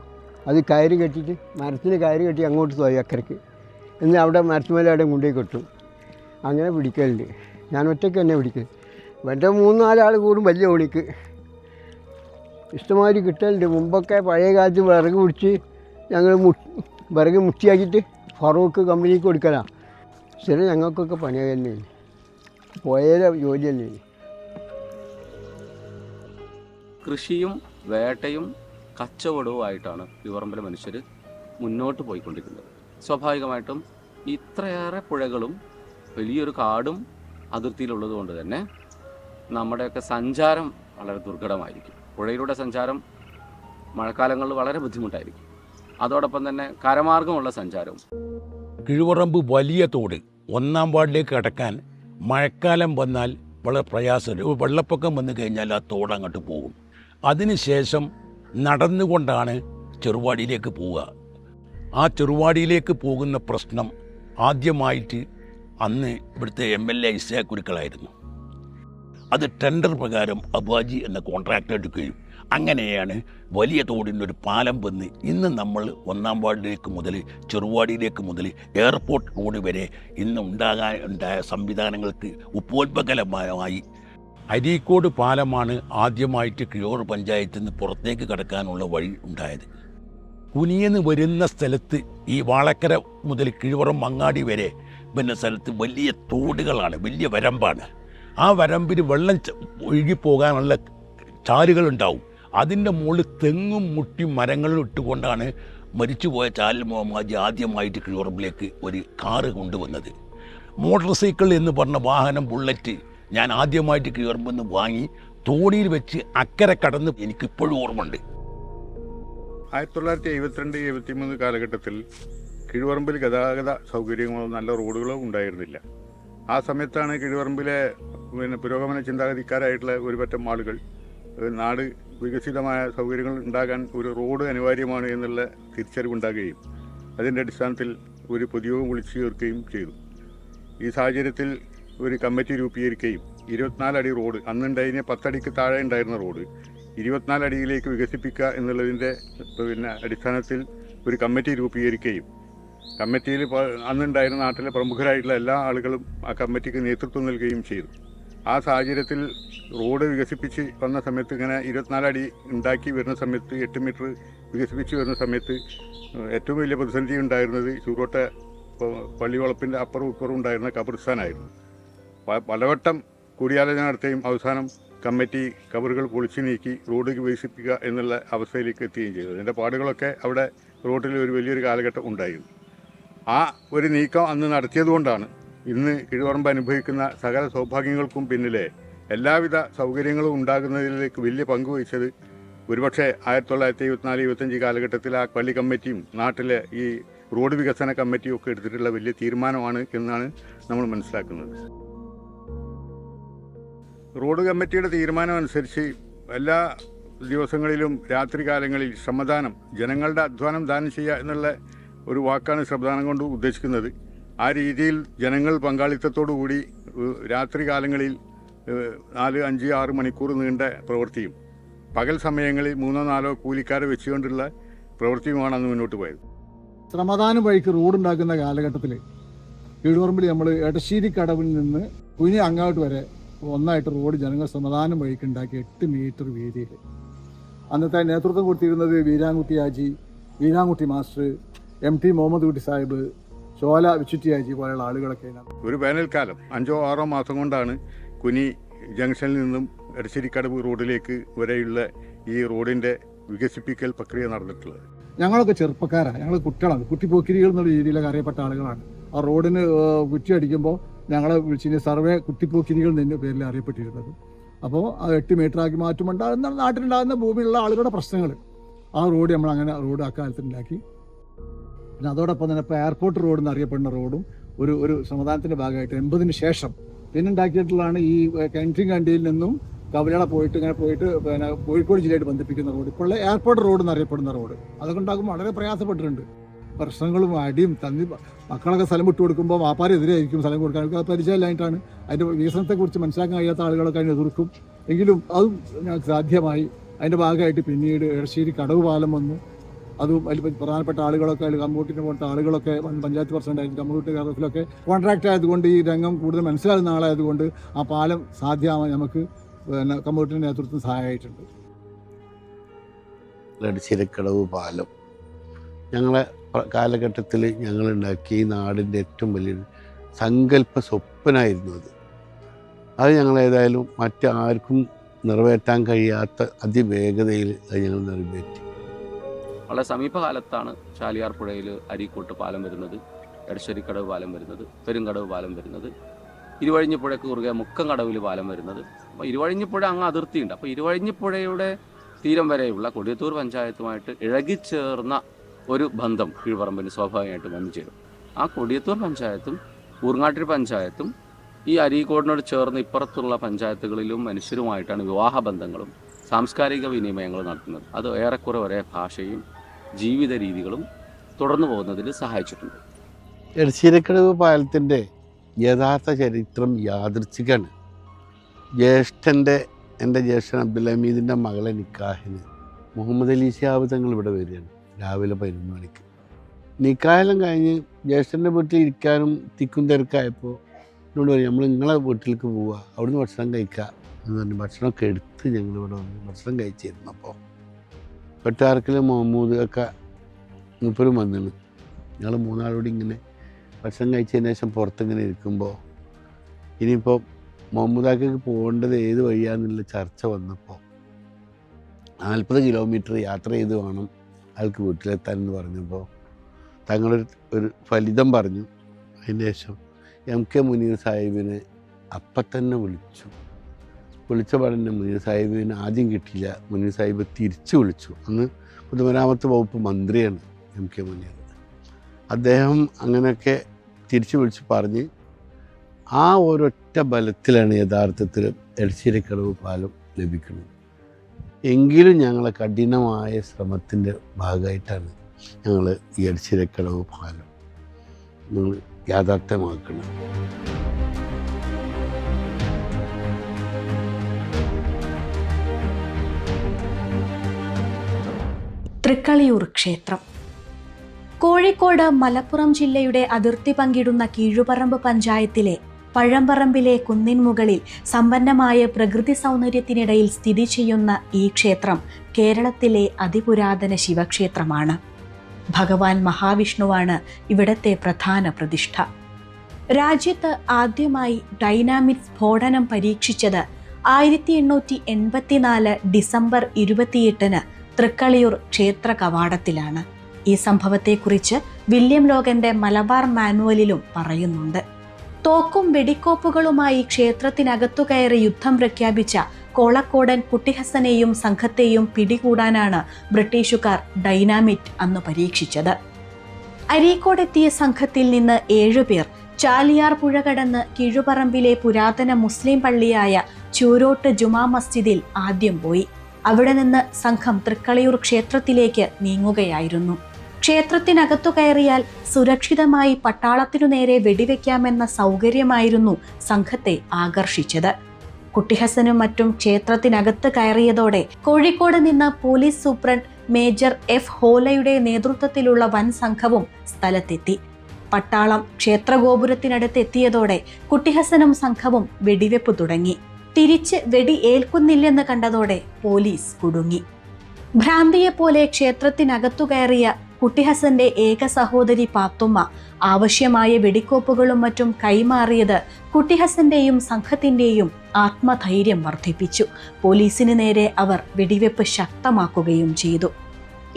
അത് കയറ് കെട്ടിയിട്ട്, മരത്തിന് കയറ് കെട്ടി അങ്ങോട്ട് പോയി അക്കരയ്ക്ക്, എന്നിട്ട് അവിടെ മരത്തുമേലെ അവിടെ കൊണ്ടുപോയി കെട്ടും. അങ്ങനെ പിടിക്കലുണ്ട്. ഞാൻ ഒറ്റയ്ക്ക് തന്നെ പിടിക്കൽ. മറ്റേ 3-4 ആൾ കൂടും വലിയ ഓണിക്ക്. ഇഷ്ടമാതിരി കിട്ടലുണ്ട്. മുമ്പൊക്കെ പഴയ കാലത്ത് വിറക് പിടിച്ച് ഞങ്ങൾ വിറക് മുട്ടിയാക്കിയിട്ട് ഫറൂഖ് കമ്പനിക്ക് കൊടുക്കലാണ്. സ്ഥിരം ഞങ്ങൾക്കൊക്കെ പണി തന്നെയാണ്, പോയ ജോലി തന്നെയാണ്. കൃഷിയും വേട്ടയും കച്ചവടവുമായിട്ടാണ് കീഴ്പറമ്പിലെ മനുഷ്യർ മുന്നോട്ട് പോയിക്കൊണ്ടിരിക്കുന്നത്. സ്വാഭാവികമായിട്ടും ഇത്രയേറെ പുഴകളും വലിയൊരു കാടും അതിർത്തിയിലുള്ളത് കൊണ്ട് തന്നെ നമ്മുടെയൊക്കെ സഞ്ചാരം വളരെ ദുർഘടമായിരിക്കും. പുഴയിലൂടെ സഞ്ചാരം മഴക്കാലങ്ങളിൽ വളരെ ബുദ്ധിമുട്ടായിരിക്കും. അതോടൊപ്പം തന്നെ കരമാർഗമുള്ള സഞ്ചാരവും. കീഴ്പറമ്പ് വലിയ തോട് 1-ാം വാർഡിലേക്ക് കടക്കാൻ മഴക്കാലം വന്നാൽ വളരെ പ്രയാസം. വെള്ളപ്പൊക്കം വന്നു കഴിഞ്ഞാൽ ആ തോട് അങ്ങോട്ട് പോകും. അതിനുശേഷം നടന്നുകൊണ്ടാണ് ചെറുവാടിയിലേക്ക് പോവുക. ആ ചെറുവാടിയിലേക്ക് പോകുന്ന പ്രശ്നം ആദ്യമായിട്ട് അന്ന് ഇവിടുത്തെ MLA ഇസ്ഹാഖ് കുരുക്കളായിരുന്നു. അത് ടെൻഡർ പ്രകാരം അബാജി എന്ന കോൺട്രാക്ടർ എടുക്കുകയും അങ്ങനെയാണ് വലിയ തോടിനൊരു പാലം വന്ന് ഇന്ന് നമ്മൾ 1-ാം വാർഡിലേക്ക് മുതൽ ചെറുവാടിയിലേക്ക് മുതൽ എയർപോർട്ട് റോഡ് വരെ ഇന്ന് ഉണ്ടായ സംവിധാനങ്ങൾക്ക് ഉപോത്ബലമായി. അരീക്കോട് പാലമാണ് ആദ്യമായിട്ട് കിഴൂർ പഞ്ചായത്തിൽ നിന്ന് പുറത്തേക്ക് കടക്കാനുള്ള വഴി ഉണ്ടായത്. കുനിയെന്ന് വരുന്ന സ്ഥലത്ത് ഈ വാളക്കര മുതൽ കീഴ്പുറം മങ്ങാടി വരെ പിന്നെ സ്ഥലത്ത് വലിയ തോടുകളാണ്, വലിയ വരമ്പാണ്. ആ വരമ്പിൽ വെള്ളം ഒഴുകിപ്പോകാനുള്ള ചാലുകളുണ്ടാവും. അതിൻ്റെ മുകളിൽ തെങ്ങും മുട്ടിയും മരങ്ങളും ഇട്ടുകൊണ്ടാണ് മരിച്ചുപോയ ചാലിൽ മുഹമ്മദ് ആദ്യമായിട്ട് കീഴ്പറമ്പിലേക്ക് ഒരു കാറ് കൊണ്ടുവന്നത്. മോട്ടോർ സൈക്കിൾ എന്ന് പറഞ്ഞ വാഹനം ബുള്ളറ്റ് ഞാൻ ആദ്യമായിട്ട് കീഴ്പറമ്പിൽ നിന്ന് വാങ്ങി തോണിയിൽ വെച്ച് അക്കരെ കടന്ന് എനിക്കിപ്പോഴും ഓർമ്മയുണ്ട്. 1972-73 കാലഘട്ടത്തിൽ കീഴ്പറമ്പിൽ ഗതാഗത സൗകര്യങ്ങളോ നല്ല റോഡുകളോ ഉണ്ടായിരുന്നില്ല. ആ സമയത്താണ് കീഴ്പറമ്പിലെ പുരോഗമന ചിന്താഗതിക്കാരായിട്ടുള്ള ഒരു പറ്റം ആളുകൾ നാട് വികസിതമായ സൗകര്യങ്ങൾ ഉണ്ടാകാൻ ഒരു റോഡ് അനിവാര്യമാണ് എന്നുള്ള തിരിച്ചറിവുണ്ടാകുകയും അതിൻ്റെ അടിസ്ഥാനത്തിൽ ഒരു പൊതുയോഗം വിളിച്ചു ചേർക്കുകയും ചെയ്തു. ഈ സാഹചര്യത്തിൽ ഒരു കമ്മിറ്റി രൂപീകരിക്കുകയും 24 അടി റോഡ്, അന്നുണ്ടായിരുന്ന 10 അടിക്ക് താഴെ ഉണ്ടായിരുന്ന റോഡ് 24 അടിയിലേക്ക് വികസിപ്പിക്കുക എന്നുള്ളതിൻ്റെ അടിസ്ഥാനത്തിൽ ഒരു കമ്മിറ്റി രൂപീകരിക്കുകയും കമ്മിറ്റിയിൽ അന്നുണ്ടായിരുന്ന നാട്ടിലെ പ്രമുഖരായിട്ടുള്ള എല്ലാ ആളുകളും ആ കമ്മിറ്റിക്ക് നേതൃത്വം നൽകുകയും ചെയ്തു. ആ സാഹചര്യത്തിൽ റോഡ് വികസിപ്പിച്ച് വന്ന സമയത്ത് ഇങ്ങനെ 24 അടി ഉണ്ടാക്കി വരുന്ന സമയത്ത് 8 മീറ്റർ വികസിപ്പിച്ച് വരുന്ന സമയത്ത് ഏറ്റവും വലിയ പ്രതിസന്ധി ഉണ്ടായിരുന്നത് ചൂറോട്ടെ പള്ളിവളപ്പിൻ്റെ അപ്പുറവും ഇപ്പുറവും ഉണ്ടായിരുന്ന ഖബർസ്ഥാനായിരുന്നു. പലവട്ടം കൂടിയാലോചന നടത്തുകയും അവസാനം കമ്മിറ്റി കബറുകൾ പൊളിച്ചു നീക്കി റോഡ് വികസിപ്പിക്കുക എന്നുള്ള അവസ്ഥയിലേക്ക് എത്തുകയും ചെയ്തു. അതിൻ്റെ പാടുകളൊക്കെ അവിടെ റോഡിൽ ഒരു വലിയൊരു കാലഘട്ടം ഉണ്ടായിരുന്നു. ആ ഒരു നീക്കം അന്ന് നടത്തിയതുകൊണ്ടാണ് ഇന്ന് കീഴ്പറമ്പ് അനുഭവിക്കുന്ന സകല സൗഭാഗ്യങ്ങൾക്കും പിന്നിലെ എല്ലാവിധ സൗകര്യങ്ങളും ഉണ്ടാകുന്നതിലേക്ക് വലിയ പങ്ക് വഹിച്ചത് ഒരുപക്ഷെ 1974-75 കാലഘട്ടത്തിൽ ആ പള്ളി കമ്മിറ്റിയും നാട്ടിലെ ഈ റോഡ് വികസന കമ്മിറ്റിയും ഒക്കെ എടുത്തിട്ടുള്ള വലിയ തീരുമാനമാണ് എന്നാണ് നമ്മൾ മനസ്സിലാക്കുന്നത്. റോഡ് കമ്മിറ്റിയുടെ തീരുമാനം അനുസരിച്ച് എല്ലാ ദിവസങ്ങളിലും രാത്രികാലങ്ങളിൽ ശ്രമദാനം, ജനങ്ങളുടെ അധ്വാനം ദാനം ചെയ്യുക എന്നുള്ള ഒരു വാക്കാണ് ശ്രമദാനം കൊണ്ട് ഉദ്ദേശിക്കുന്നത്. ആ രീതിയിൽ ജനങ്ങൾ പങ്കാളിത്തത്തോടുകൂടി രാത്രികാലങ്ങളിൽ 4, 5, 6 മണിക്കൂർ നീണ്ട പ്രവൃത്തിയും പകൽ സമയങ്ങളിൽ 3, 4 കൂലിക്കാരെ വെച്ചുകൊണ്ടുള്ള പ്രവൃത്തിയുമാണ് അന്ന് മുന്നോട്ട് പോയത്. ശ്രമദാനം വഴിക്ക് റോഡുണ്ടാക്കുന്ന കാലഘട്ടത്തിൽ കീഴ്പറമ്പിൽ നമ്മൾ എടശ്ശേരി കടവിൽ നിന്ന് കുനി അങ്ങോട്ട് വരെ ഒന്നായിട്ട് റോഡ് ജനങ്ങൾ ശ്രമദാനം വഴിക്ക് ഉണ്ടാക്കി 8 മീറ്റർ വീതിയിൽ. അന്നത്തെ നേതൃത്വം കൊടുത്തിരുന്നത് വീരാൻകുട്ടി ഹാജി, വീരാൻകുട്ടി മാസ്റ്റർ, MT മുഹമ്മദ് കുട്ടി സാഹിബ്, ഷോല വിച്ചുറ്റി ഹാജി പോലെയുള്ള ആളുകളൊക്കെ. ഒരു വേനൽക്കാലം 5 or 6 മാസം കൊണ്ടാണ് കുനി ജംഗ്ഷനിൽ നിന്നും എടശ്ശേരിക്കടവ് റോഡിലേക്ക് വരെയുള്ള ഈ റോഡിൻ്റെ വികസിപ്പിക്കൽ പ്രക്രിയ നടന്നിട്ടുള്ളത്. ഞങ്ങളൊക്കെ ചെറുപ്പക്കാരാണ്, ഞങ്ങൾ കുട്ടികളാണ്, കുട്ടിപ്പോക്കിരികൾ എന്നുള്ള രീതിയിലൊക്കെ അറിയപ്പെട്ട ആളുകളാണ്. ആ റോഡിന് കുറ്റി അടിക്കുമ്പോൾ ഞങ്ങളെ വിളിച്ചിന് സർവേ കുട്ടിപ്പോക്കിരികൾ എന്ന പേരിൽ അറിയപ്പെട്ടിരുന്നത്. അപ്പോൾ 8 മീറ്റർ ആക്കി മാറ്റുമുണ്ടാകുന്ന നാട്ടിലുണ്ടാകുന്ന ഭൂമിയിലുള്ള ആളുകളുടെ പ്രശ്നങ്ങൾ ആ റോഡ് നമ്മൾ അങ്ങനെ റോഡ് അക്കാലത്ത് ഉണ്ടാക്കി. പിന്നെ അതോടൊപ്പം തന്നെ ഇപ്പോൾ എയർപോർട്ട് റോഡ് എന്നറിയപ്പെടുന്ന റോഡും ഒരു സമാധാനത്തിൻ്റെ ഭാഗമായിട്ട് 80-ന് ശേഷം പിന്നെ ഉണ്ടാക്കിയിട്ടുള്ളതാണ് ഈ കണ്ടിയിൽ നിന്നും കവലട പോയിട്ട് ഇങ്ങനെ പോയിട്ട് പിന്നെ കോഴിക്കോട് ജില്ലയായിട്ട് ബന്ധിപ്പിക്കുന്ന റോഡ്, ഇപ്പോൾ എയർപോർട്ട് റോഡ് എന്നറിയപ്പെടുന്ന റോഡ്. അതൊക്കെ ഉണ്ടാകുമ്പോൾ വളരെ പ്രയാസപ്പെട്ടിട്ടുണ്ട്. പ്രശ്നങ്ങളും അടിയും തന്നി മക്കളൊക്കെ സ്ഥലം വിട്ടു കൊടുക്കുമ്പോൾ വാപ്പാരെതിരായിരിക്കും സ്ഥലം കൊടുക്കാൻ. അത് പരിചയമില്ലായിട്ടാണ്. അതിൻ്റെ വികസനത്തെക്കുറിച്ച് മനസ്സിലാക്കാൻ കഴിയാത്ത ആളുകളൊക്കെ അതിനെ എതിർക്കും. എങ്കിലും അതും ഞങ്ങൾക്ക് സാധ്യമായി. അതിൻ്റെ ഭാഗമായിട്ട് പിന്നീട് എടശ്ശേരി കടവ് പാലം വന്നു. അതും അതിൽ പ്രധാനപ്പെട്ട ആളുകളൊക്കെ അതിൽ കമ്മ്യൂണിറ്റിനെ പോലത്തെ ആളുകളൊക്കെ പഞ്ചായത്ത് പ്രസിഡൻ്റായിരുന്നു, കമ്മ്യൂണിറ്റി കാർഡൊക്കെ കോൺട്രാക്റ്റ് ആയതുകൊണ്ട് ഈ രംഗം കൂടുതൽ മനസ്സിലാകുന്ന ആളായതുകൊണ്ട് ആ പാലം സാധ്യമാവാൻ നമുക്ക് പിന്നെ കമ്മ്യൂണിറ്റിൻ്റെ നേതൃത്വം സഹായമായിട്ടുണ്ട്. എടശ്ശേരിക്കടവ് പാലം ഞങ്ങളെ കാലഘട്ടത്തിൽ ഞങ്ങളുണ്ടാക്കിയ ഈ നാടിൻ്റെ ഏറ്റവും വലിയൊരു സങ്കല്പ സ്വപ്നമായിരുന്നു അത് ഞങ്ങളേതായാലും മറ്റാർക്കും നിറവേറ്റാൻ കഴിയാത്ത അതിവേഗതയിൽ അത് ഞങ്ങൾ നിറവേറ്റി. വളരെ സമീപകാലത്താണ് ചാലിയാർ പുഴയിൽ അരീക്കോട്ട് പാലം വരുന്നത്, എടശ്ശേരിക്കടവ് പാലം വരുന്നത്, പെരുങ്കടവ് പാലം വരുന്നത്, ഇരുവഴിഞ്ഞിപ്പുഴയ്ക്ക് കുറുകെ മുക്കംകടവിൽ പാലം വരുന്നത്. അപ്പോൾ ഇരുവഴിഞ്ഞിപ്പുഴ അങ്ങ് അതിർത്തിയുണ്ട്. അപ്പോൾ ഇരുവഴിഞ്ഞിപ്പുഴയുടെ തീരം വരെയുള്ള കൊടിയത്തൂർ പഞ്ചായത്തുമായിട്ട് ഇഴകിച്ചേർന്ന ഒരു ബന്ധം കീഴ്പറമ്പിന് സ്വാഭാവികമായിട്ടും വന്നു ചേരും. ആ കൊടിയത്തൂർ പഞ്ചായത്തും ഊർങ്ങാട്ടിരി പഞ്ചായത്തും ഈ അരീക്കോടിനോട് ചേർന്ന് ഇപ്പുറത്തുള്ള പഞ്ചായത്തുകളിലും മനുഷ്യരുമായിട്ടാണ് വിവാഹ ബന്ധങ്ങളും സാംസ്കാരിക വിനിമയങ്ങളും നടത്തുന്നത്. അത് ഏറെക്കുറെ ഒരേ ഭാഷയും ജീവിത രീതികളും തുടർന്നു പോകുന്നതിൽ സഹായിച്ചിട്ടുണ്ട്. എടശ്ശേരിക്കടവ് പാലത്തിൻ്റെ യഥാർത്ഥ ചരിത്രം യാദൃച്ഛികമാണ്. എൻ്റെ ജ്യേഷ്ഠൻ അബ്ദുൽ ഹമീദിൻ്റെ മകളെ നിക്കാഹിന് മുഹമ്മദ് അലി ശിഹാബ് തങ്ങൾ ഇവിടെ വരികയാണ് രാവിലെ 11 മണിക്ക്. നിക്കാഹെല്ലാം കഴിഞ്ഞ് ജ്യേഷ്ഠൻ്റെ വീട്ടിൽ ഇരിക്കാനും തിക്കും തിരക്കായപ്പോൾ എന്നോട് പറയും, നമ്മൾ നിങ്ങളെ വീട്ടിലേക്ക് പോവുക, അവിടുന്ന് ഭക്ഷണം കഴിക്കുക എന്ന് പറഞ്ഞ് ഭക്ഷണമൊക്കെ എടുത്ത് ഞങ്ങളിവിടെ വന്ന് ഭക്ഷണം കഴിച്ചിരുന്നു. അപ്പോൾ വെട്ടാർക്കിൽ മുഹമ്മൂദ് ഒക്കെ മൂപ്പരും വന്നിരുന്നു. ഞങ്ങൾ 3 ആളോട് ഇങ്ങനെ ഭക്ഷണം കഴിച്ചതിന് ശേഷം പുറത്തിങ്ങനെ ഇരിക്കുമ്പോൾ ഇനിയിപ്പോൾ മുഹമ്മദാക്ക് പോകേണ്ടത് ഏത് വഴിയാന്നുള്ള ചർച്ച വന്നപ്പോൾ 40 കിലോമീറ്റർ യാത്ര ചെയ്ത് വേണം അയാൾക്ക് വീട്ടിലെത്താനെന്ന് പറഞ്ഞപ്പോൾ തങ്ങളൊരു ഫലിതം പറഞ്ഞു. അതിന് ശേഷം MK മുനീർ സാഹിബിനെ അപ്പം തന്നെ വിളിച്ച പാടന്നെ മുനീർ സാഹിബിന് ആദ്യം കിട്ടിയില്ല. മുനീർ സാഹിബ് തിരിച്ചു വിളിച്ചു. അന്ന് പൊതുമരാമത്ത് വകുപ്പ് മന്ത്രിയാണ് MK മുനീർ. അദ്ദേഹം അങ്ങനെയൊക്കെ തിരിച്ചു വിളിച്ച് പറഞ്ഞ് ആ ഒരൊറ്റ ബലത്തിലാണ് യഥാർത്ഥത്തിൽ എടശ്ശേരിക്കടവ് പാലം ലഭിക്കുന്നത്. എങ്കിലും ഞങ്ങളെ കഠിനമായ ശ്രമത്തിൻ്റെ ഭാഗമായിട്ടാണ് ഞങ്ങൾ ഈ എടശ്ശേരിക്കടവ് പാലം ഞങ്ങൾ യാഥാർത്ഥ്യമാക്കുന്നത്. തൃക്കളിയൂർ ക്ഷേത്രം കോഴിക്കോട് മലപ്പുറം ജില്ലയുടെ അതിർത്തി പങ്കിടുന്ന കീഴുപറമ്പ് പഞ്ചായത്തിലെ പഴമ്പറമ്പിലെ കുന്നിൻ മുകളിൽ സമ്പന്നമായ പ്രകൃതി സൗന്ദര്യത്തിനിടയിൽ സ്ഥിതി ചെയ്യുന്ന ഈ ക്ഷേത്രം കേരളത്തിലെ അതിപുരാതന ശിവക്ഷേത്രമാണ്. ഭഗവാൻ മഹാവിഷ്ണുവാണ് ഇവിടത്തെ പ്രധാന പ്രതിഷ്ഠ. രാജ്യത്ത് ആദ്യമായി ഡൈനാമിക് സ്ഫോടനം പരീക്ഷിച്ചത് 1884 ഡിസംബർ 28 തൃക്കളിയൂർ ക്ഷേത്ര കവാടത്തിലാണ്. ഈ സംഭവത്തെക്കുറിച്ച് വില്യം ലോഗന്റെ മലബാർ മാനുവലിലും പറയുന്നുണ്ട്. തോക്കും വെടിക്കോപ്പുകളുമായി ക്ഷേത്രത്തിനകത്തു കയറി യുദ്ധം പ്രഖ്യാപിച്ച കോളക്കോടൻ കുട്ടിഹസനെയും സംഘത്തെയും പിടികൂടാനാണ് ബ്രിട്ടീഷുകാർ ഡൈനാമിറ്റ് അന്ന് പരീക്ഷിച്ചത്. അരീക്കോടെത്തിയ സംഘത്തിൽ നിന്ന് 7 പേർ ചാലിയാർ പുഴ കടന്ന് കീഴുപറമ്പിലെ പുരാതന മുസ്ലിം പള്ളിയായ ചൂരോട്ട് ജുമാ മസ്ജിദിൽ ആദ്യം പോയി. അവിടെ നിന്ന് സംഘം തൃക്കളിയൂർ ക്ഷേത്രത്തിലേക്ക് നീങ്ങുകയായിരുന്നു. ക്ഷേത്രത്തിനകത്തു കയറിയാൽ സുരക്ഷിതമായി പട്ടാളത്തിനു നേരെ വെടിവെക്കാമെന്ന സൗകര്യമായിരുന്നു സംഘത്തെ ആകർഷിച്ചത്. കുട്ടിഹസനും മറ്റും ക്ഷേത്രത്തിനകത്ത് കയറിയതോടെ കോഴിക്കോട് നിന്ന് പോലീസ് സൂപ്രണ്ട് മേജർ F. ഹോലയുടെ നേതൃത്വത്തിലുള്ള വൻ സംഘവും സ്ഥലത്തെത്തി. പട്ടാളം ക്ഷേത്രഗോപുരത്തിനടുത്ത് എത്തിയതോടെ കുട്ടിഹസനും സംഘവും വെടിവെപ്പ് തുടങ്ങി. തിരിച്ച് വെടി ഏൽക്കുന്നില്ലെന്ന് കണ്ടതോടെ പോലീസ് കുടുങ്ങി. ഭ്രാന്തിയെപ്പോലെ ക്ഷേത്രത്തിനകത്തു കയറിയ കുട്ടിഹസന്റെ ഏക സഹോദരി പാത്തുമ്മ ആവശ്യമായ വെടിക്കോപ്പുകളും മറ്റും കൈമാറിയത് കുട്ടിഹസന്റെയും സംഘത്തിന്റെയും ആത്മധൈര്യം വർദ്ധിപ്പിച്ചു. പോലീസിന് നേരെ അവർ വെടിവെപ്പ് ശക്തമാക്കുകയും ചെയ്തു.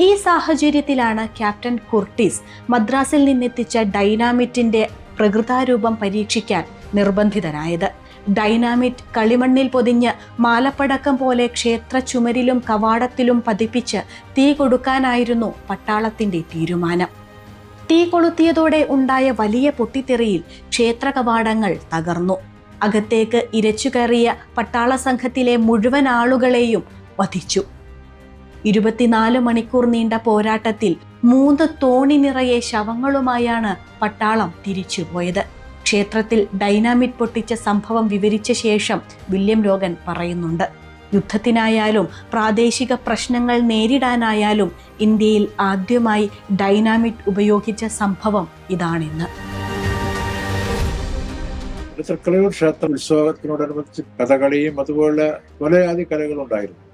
ഈ സാഹചര്യത്തിലാണ് ക്യാപ്റ്റൻ കുർട്ടിസ് മദ്രാസിൽ നിന്നെത്തിച്ച ഡൈനാമിറ്റിന്റെ പ്രകൃതാരൂപം പരീക്ഷിക്കാൻ നിർബന്ധിതനായത്. ഡൈനാമിറ്റ് കളിമണ്ണിൽ പൊതിഞ്ഞ് മാലപ്പടക്കം പോലെ ക്ഷേത്ര ചുമരിലും കവാടത്തിലും പതിപ്പിച്ച് തീ കൊടുക്കാനായിരുന്നു പട്ടാളത്തിന്റെ തീരുമാനം. തീ കൊളുത്തിയതോടെ ഉണ്ടായ വലിയ പൊട്ടിത്തെറിയിൽ ക്ഷേത്ര കവാടങ്ങൾ തകർന്നു. അകത്തേക്ക് ഇരച്ചുകയറിയ പട്ടാള സംഘത്തിലെ മുഴുവൻ ആളുകളെയും വധിച്ചു. 24 മണിക്കൂർ നീണ്ട പോരാട്ടത്തിൽ 3 തോണി നിറയെ ശവങ്ങളുമായാണ് പട്ടാളം തിരിച്ചുപോയത്. ക്ഷേത്രത്തിൽ ഡൈനാമിറ്റ് പൊട്ടിച്ച സംഭവം വിവരിച്ച ശേഷം വില്യം ലോഗൻ പറയുന്നുണ്ട്, യുദ്ധത്തിനായാലും പ്രാദേശിക പ്രശ്നങ്ങൾ നേരിടാനായാലും ഇന്ത്യയിൽ ആദ്യമായി ഡൈനാമിറ്റ് ഉപയോഗിച്ച സംഭവം ഇതാണെന്ന്. തൃക്കളിയൂർ ക്ഷേത്ര ഉത്സവത്തിനോടനുബന്ധിച്ച് കഥകളിയും അതുപോലെ പലയാതി കലകളുണ്ടായിരുന്നു.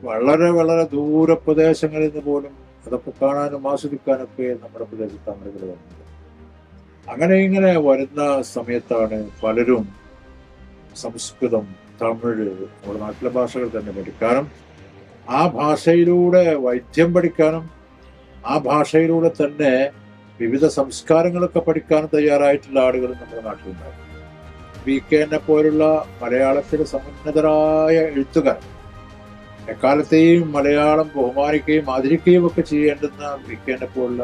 വളരെ വളരെ ദൂരപ്രദേശങ്ങളിൽ നിന്ന് പോലും അതൊക്കെ കാണാനും ആസ്വദിക്കാനൊക്കെ നമ്മുടെ പ്രദേശത്ത് ആളുകൾ വന്നത്. അങ്ങനെ ഇങ്ങനെ വരുന്ന സമയത്താണ് പലരും സംസ്കൃതം, തമിഴ്, നമ്മുടെ നാട്ടിലെ ഭാഷകൾ തന്നെ പഠിക്കാനും ആ ഭാഷയിലൂടെ വൈദ്യം പഠിക്കാനും ആ ഭാഷയിലൂടെ തന്നെ വിവിധ സംസ്കാരങ്ങളൊക്കെ പഠിക്കാനും തയ്യാറായിട്ടുള്ള ആളുകൾ നമ്മുടെ നാട്ടിലുണ്ടായിരുന്നു. VK പോലുള്ള മലയാളത്തിലെ സമുന്നതരായ എഴുത്തുകാർ, എക്കാലത്തെയും മലയാളം ബഹുമാനിക്കുകയും ആദരിക്കുകയും ഒക്കെ ചെയ്യേണ്ടുന്ന VK പോലുള്ള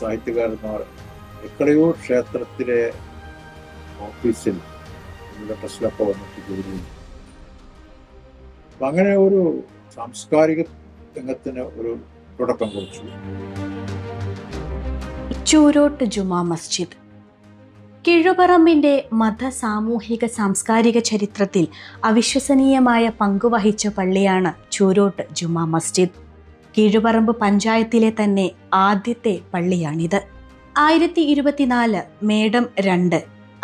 സാഹിത്യകാരന്മാർ തൃക്കളിയൂർ ക്ഷേത്രത്തിലെ ഓഫീസിൽ ട്രസ്റ്റിലൊക്കെ വന്നിട്ട് ജോലി ചെയ്തു. അപ്പം അങ്ങനെ ഒരു സാംസ്കാരിക രംഗത്തിന് ഒരു തുടക്കം കുറിച്ചു. ചൂരോട്ട് ജുമാ മസ്ജിദ് കീഴുപറമ്പിന്റെ മത, സാമൂഹിക, സാംസ്കാരിക ചരിത്രത്തിൽ അവിശ്വസനീയമായ പങ്കുവഹിച്ച പള്ളിയാണ് ചൂരോട്ട് ജുമാ മസ്ജിദ്. കീഴുപറമ്പ് പഞ്ചായത്തിലെ തന്നെ ആദ്യത്തെ പള്ളിയാണിത്. 1024 മേടം 2,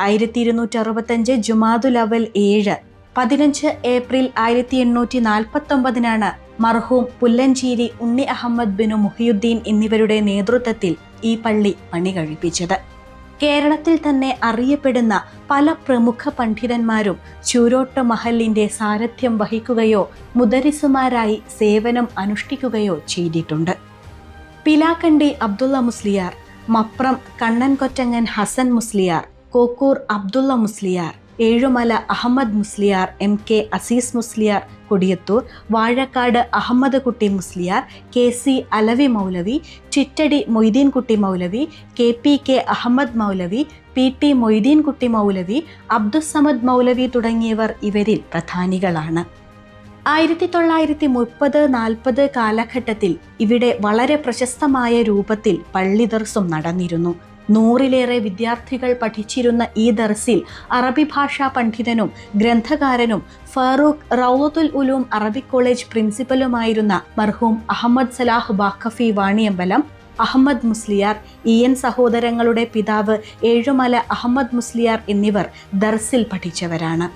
1265 ജുമാദുൽ അവൽ 7, 15 ഏപ്രിൽ 1849 മർഹൂം പുല്ലഞ്ചേരി ഉണ്ണി അഹമ്മദ് ബിനു മുഹിയുദ്ദീൻ എന്നിവരുടെ നേതൃത്വത്തിൽ ഈ പള്ളി പണി കഴിപ്പിച്ചത്. കേരളത്തിൽ തന്നെ അറിയപ്പെടുന്ന പല പ്രമുഖ പണ്ഡിതന്മാരും ചൂരോട്ട് മഹലിന്റെ സാരഥ്യം വഹിക്കുകയോ മുദരിസുമാരായി സേവനം അനുഷ്ഠിക്കുകയോ ചെയ്തിട്ടുണ്ട്. പിലാക്കണ്ടി അബ്ദുള്ള മുസ്ലിയാർ, മപ്രം കണ്ണൻ കൊറ്റങ്ങൻ ഹസൻ മുസ്ലിയാർ, കോക്കൂർ അബ്ദുള്ള മുസ്ലിയാർ, ഏഴുമല അഹമ്മദ് മുസ്ലിയാർ, MK അസീസ് മുസ്ലിയാർ കൊടിയത്തൂർ, വാഴക്കാട് അഹമ്മദ് കുട്ടി മുസ്ലിയാർ, KC അലവി മൗലവി, ചിറ്റടി മൊയ്തീൻ കുട്ടി മൗലവി, KPK അഹമ്മദ് മൗലവി, PT മൊയ്തീൻ കുട്ടി മൗലവി, അബ്ദുസമദ് മൗലവി തുടങ്ങിയവർ ഇവരിൽ പ്രധാനികളാണ്. 1930-40 കാലഘട്ടത്തിൽ ഇവിടെ വളരെ പ്രശസ്തമായ രൂപത്തിൽ പള്ളി ദർസും നടന്നിരുന്നു. 100-ലേറെ വിദ്യാർത്ഥികൾ പഠിച്ചിരുന്ന ഈ ദർസിൽ അറബി ഭാഷാ പണ്ഡിതനും ഗ്രന്ഥകാരനും ഫാറൂഖ് റൗളത്തുൽ ഉലൂം അറബിക് കോളേജ് പ്രിൻസിപ്പലുമായിരുന്ന മർഹൂം അഹമ്മദ് സലാഹ് ബാഖഫി വാണിയമ്പലം, അഹമ്മദ് മുസ്ലിയാർ, EN സഹോദരങ്ങളുടെ പിതാവ് ഏഴുമല അഹമ്മദ് മുസ്ലിയാർ എന്നിവർ ദർസിൽ പഠിച്ചവരാണ്.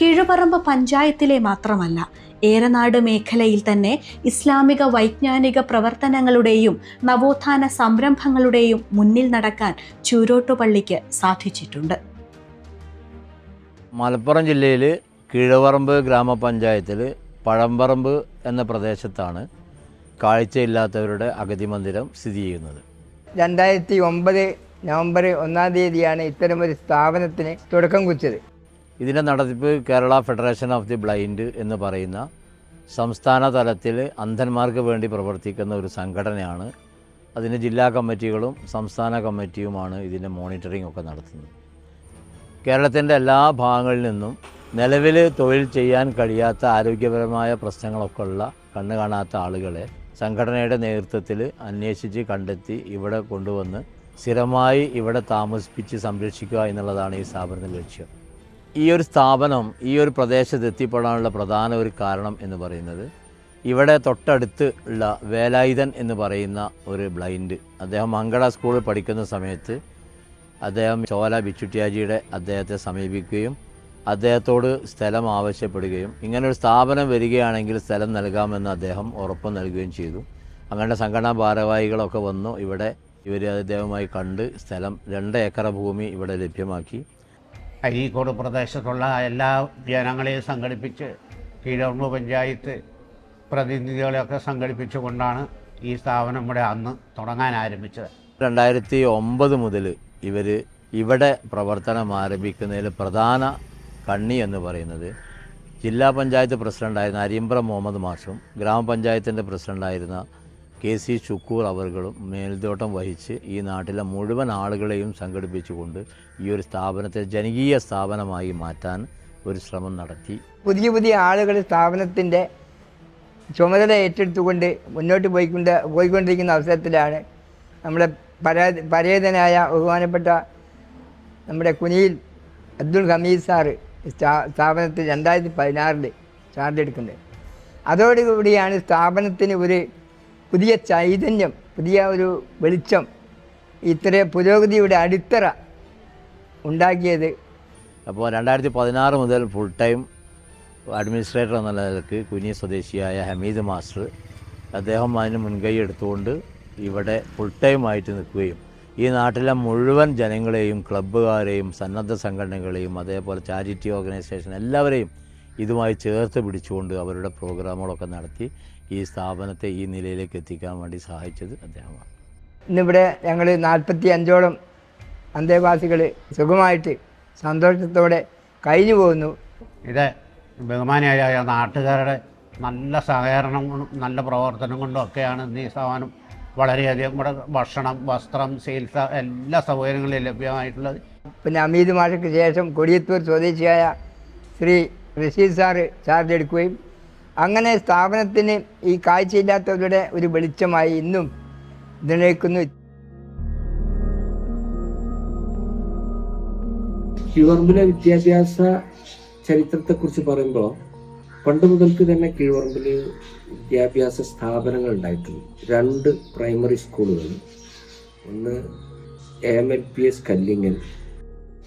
കീഴുപറമ്പ് പഞ്ചായത്തിലെ മാത്രമല്ല, ഏറനാട് മേഖലയിൽ തന്നെ ഇസ്ലാമിക വൈജ്ഞാനിക പ്രവർത്തനങ്ങളുടെയും നവോത്ഥാന സംരംഭങ്ങളുടെയും മുന്നിൽ നടക്കാൻ ചൂരോട്ടുപള്ളിക്ക് സാധിച്ചിട്ടുണ്ട്. മലപ്പുറം ജില്ലയിൽ കീഴുപറമ്പ് ഗ്രാമപഞ്ചായത്തിൽ പഴമ്പറമ്പ് എന്ന പ്രദേശത്താണ് കാഴ്ചയില്ലാത്തവരുടെ അഗതി മന്ദിരം സ്ഥിതി ചെയ്യുന്നത്. 2009 നവംബർ 1-ാം തീയതിയാണ് ഇത്തരമൊരു സ്ഥാപനത്തിന് തുടക്കം കുറിച്ചത്. ഇതിൻ്റെ നടത്തിപ്പ് Kerala federation of the blind എന്ന് പറയുന്ന സംസ്ഥാന തലത്തിൽ അന്ധന്മാർക്ക് വേണ്ടി പ്രവർത്തിക്കുന്ന ഒരു സംഘടനയാണ്. അതിന് ജില്ലാ കമ്മിറ്റികളും സംസ്ഥാന കമ്മിറ്റിയുമാണ് ഇതിൻ്റെ മോണിറ്ററിംഗ് ഒക്കെ നടത്തുന്നത്. കേരളത്തിൻ്റെ എല്ലാ ഭാഗങ്ങളിൽ നിന്നും നിലവിൽ തൊഴിൽ ചെയ്യാൻ കഴിയാത്ത ആരോഗ്യപരമായ പ്രശ്നങ്ങളൊക്കെ ഉള്ള കണ്ണു കാണാത്ത ആളുകളെ സംഘടനയുടെ നേതൃത്വത്തിൽ അന്വേഷിച്ച് കണ്ടെത്തി ഇവിടെ കൊണ്ടുവന്ന് സ്ഥിരമായി ഇവിടെ താമസിപ്പിച്ച് സംരക്ഷിക്കുക എന്നുള്ളതാണ് ഈ സ്ഥാപനത്തിൻ്റെ ലക്ഷ്യം. ഈ ഒരു സ്ഥാപനം ഈ ഒരു പ്രദേശത്ത് എത്തിപ്പെടാനുള്ള പ്രധാന ഒരു കാരണം എന്ന് പറയുന്നത്, ഇവിടെ തൊട്ടടുത്ത് ഉള്ള വേലായുധൻ എന്ന് പറയുന്ന ഒരു ബ്ലൈൻഡ്, അദ്ദേഹം മങ്കട സ്കൂളിൽ പഠിക്കുന്ന സമയത്ത് അദ്ദേഹം ചോല ബിച്ചുട്ടിയാജിയുടെ അദ്ദേഹത്തെ സമീപിക്കുകയും അദ്ദേഹത്തോട് സ്ഥലം ആവശ്യപ്പെടുകയും ഇങ്ങനൊരു സ്ഥാപനം വരികയാണെങ്കിൽ സ്ഥലം നൽകാമെന്ന് അദ്ദേഹം ഉറപ്പ് നൽകുകയും ചെയ്തു. അങ്ങനെ സംഘടനാ ഭാരവാഹികളൊക്കെ വന്നു ഇവിടെ അദ്ദേഹവുമായി കണ്ട് സ്ഥലം 2 ഏക്കർ ഭൂമി ഇവിടെ ലഭ്യമാക്കി. അരീക്കോട് പ്രദേശത്തുള്ള എല്ലാ ജനങ്ങളെയും സംഘടിപ്പിച്ച് കീഴുപറമ്പ് പഞ്ചായത്ത് പ്രതിനിധികളെയൊക്കെ സംഘടിപ്പിച്ചുകൊണ്ടാണ് ഈ സ്ഥാപനം ഇവിടെ അന്ന് തുടങ്ങാൻ ആരംഭിച്ചത്. 2009 മുതൽ ഇവർ ഇവിടെ പ്രവർത്തനം ആരംഭിക്കുന്നതിൽ പ്രധാന കണ്ണി എന്ന് പറയുന്നത് ജില്ലാ പഞ്ചായത്ത് പ്രസിഡൻ്റായിരുന്ന അരിമ്പ്ര മുഹമ്മദ് മാഷും ഗ്രാമപഞ്ചായത്തിൻ്റെ പ്രസിഡൻ്റായിരുന്ന KC ഷുക്കൂർ അവർകളും മേൽനോട്ടം വഹിച്ച് ഈ നാട്ടിലെ മുഴുവൻ ആളുകളെയും സംഘടിപ്പിച്ചുകൊണ്ട് ഈ ഒരു സ്ഥാപനത്തെ ജനകീയ സ്ഥാപനമായി മാറ്റാൻ ഒരു ശ്രമം നടത്തി. പുതിയ ആളുകൾ സ്ഥാപനത്തിൻ്റെ ചുമതല ഏറ്റെടുത്തുകൊണ്ട് മുന്നോട്ട് പോയിക്കൊണ്ടിരിക്കുന്ന അവസരത്തിലാണ് നമ്മുടെ പരേതനായ ബഹുമാനപ്പെട്ട നമ്മുടെ കുനിയിൽ അബ്ദുൽ ഹമീദ് സാറ് സ്ഥാപനത്തിൽ 2016 ചാർജ് എടുക്കുന്നത്. അതോടുകൂടിയാണ് സ്ഥാപനത്തിന് ഒരു പുതിയ ചൈതന്യം, പുതിയ ഒരു വെളിച്ചം, ഇത്ര പുരോഗതിയുടെ അടിത്തറ ഉണ്ടാക്കിയത്. അപ്പോൾ 2016 മുതൽ ഫുൾ ടൈം അഡ്മിനിസ്ട്രേറ്റർ എന്ന നിലയ്ക്ക് കുനി സ്വദേശിയായ ഹമീദ് മാസ്റ്റർ അദ്ദേഹം അതിന് മുൻകൈ എടുത്തുകൊണ്ട് ഇവിടെ ഫുൾ ടൈമായിട്ട് നിൽക്കുകയും ഈ നാട്ടിലെ മുഴുവൻ ജനങ്ങളെയും ക്ലബ്ബുകാരെയും സന്നദ്ധ സംഘടനകളെയും അതേപോലെ ചാരിറ്റി ഓർഗനൈസേഷൻ എല്ലാവരെയും ഇതുമായി ചേർത്ത് പിടിച്ചുകൊണ്ട് അവരുടെ പ്രോഗ്രാമുകളൊക്കെ നടത്തി ഈ സ്ഥാപനത്തെ ഈ നിലയിലേക്ക് എത്തിക്കാൻ വേണ്ടി സഹായിച്ചത് അദ്ദേഹമാണ്. ഇന്നിവിടെ ഞങ്ങൾ 45ഓളം അന്തേവാസികൾ സുഖമായിട്ട് സന്തോഷത്തോടെ കഴിഞ്ഞു പോകുന്നു. ഇത് ബഹുമാനിയായ നാട്ടുകാരുടെ നല്ല സഹകരണം കൊണ്ടും നല്ല പ്രവർത്തനം കൊണ്ടും ഒക്കെയാണ് ഇന്ന് ഈ സ്ഥാപനം വളരെയധികം ഇവിടെ ഭക്ഷണം, വസ്ത്രം, ചികിത്സ എല്ലാ സൗകര്യങ്ങളും ലഭ്യമായിട്ടുള്ളത്. പിന്നെ അമീദ് മാഷയ്ക്ക് ശേഷം കൊടിയത്തൂർ സ്വദേശിയായ ശ്രീ റഷീദ് സാറ് ചാർജ് എടുക്കുകയും അങ്ങനെ സ്ഥാപനത്തിന് ഈ കാഴ്ചയില്ലാത്തവരുടെ ഒരു വെളിച്ചമായി ഇന്നും നിലനിൽക്കുന്നു. കീഴുപറമ്പിലെ വിദ്യാഭ്യാസ ചരിത്രത്തെക്കുറിച്ച് പറയുമ്പോൾ പണ്ട് മുതൽക്ക് തന്നെ കീഴുപറമ്പിൽ വിദ്യാഭ്യാസ സ്ഥാപനങ്ങൾ ഉണ്ടായിട്ടുണ്ട്. 2 പ്രൈമറി സ്കൂളുകൾ, ഒന്ന് AMLPS കല്ലിങ്ങൽ,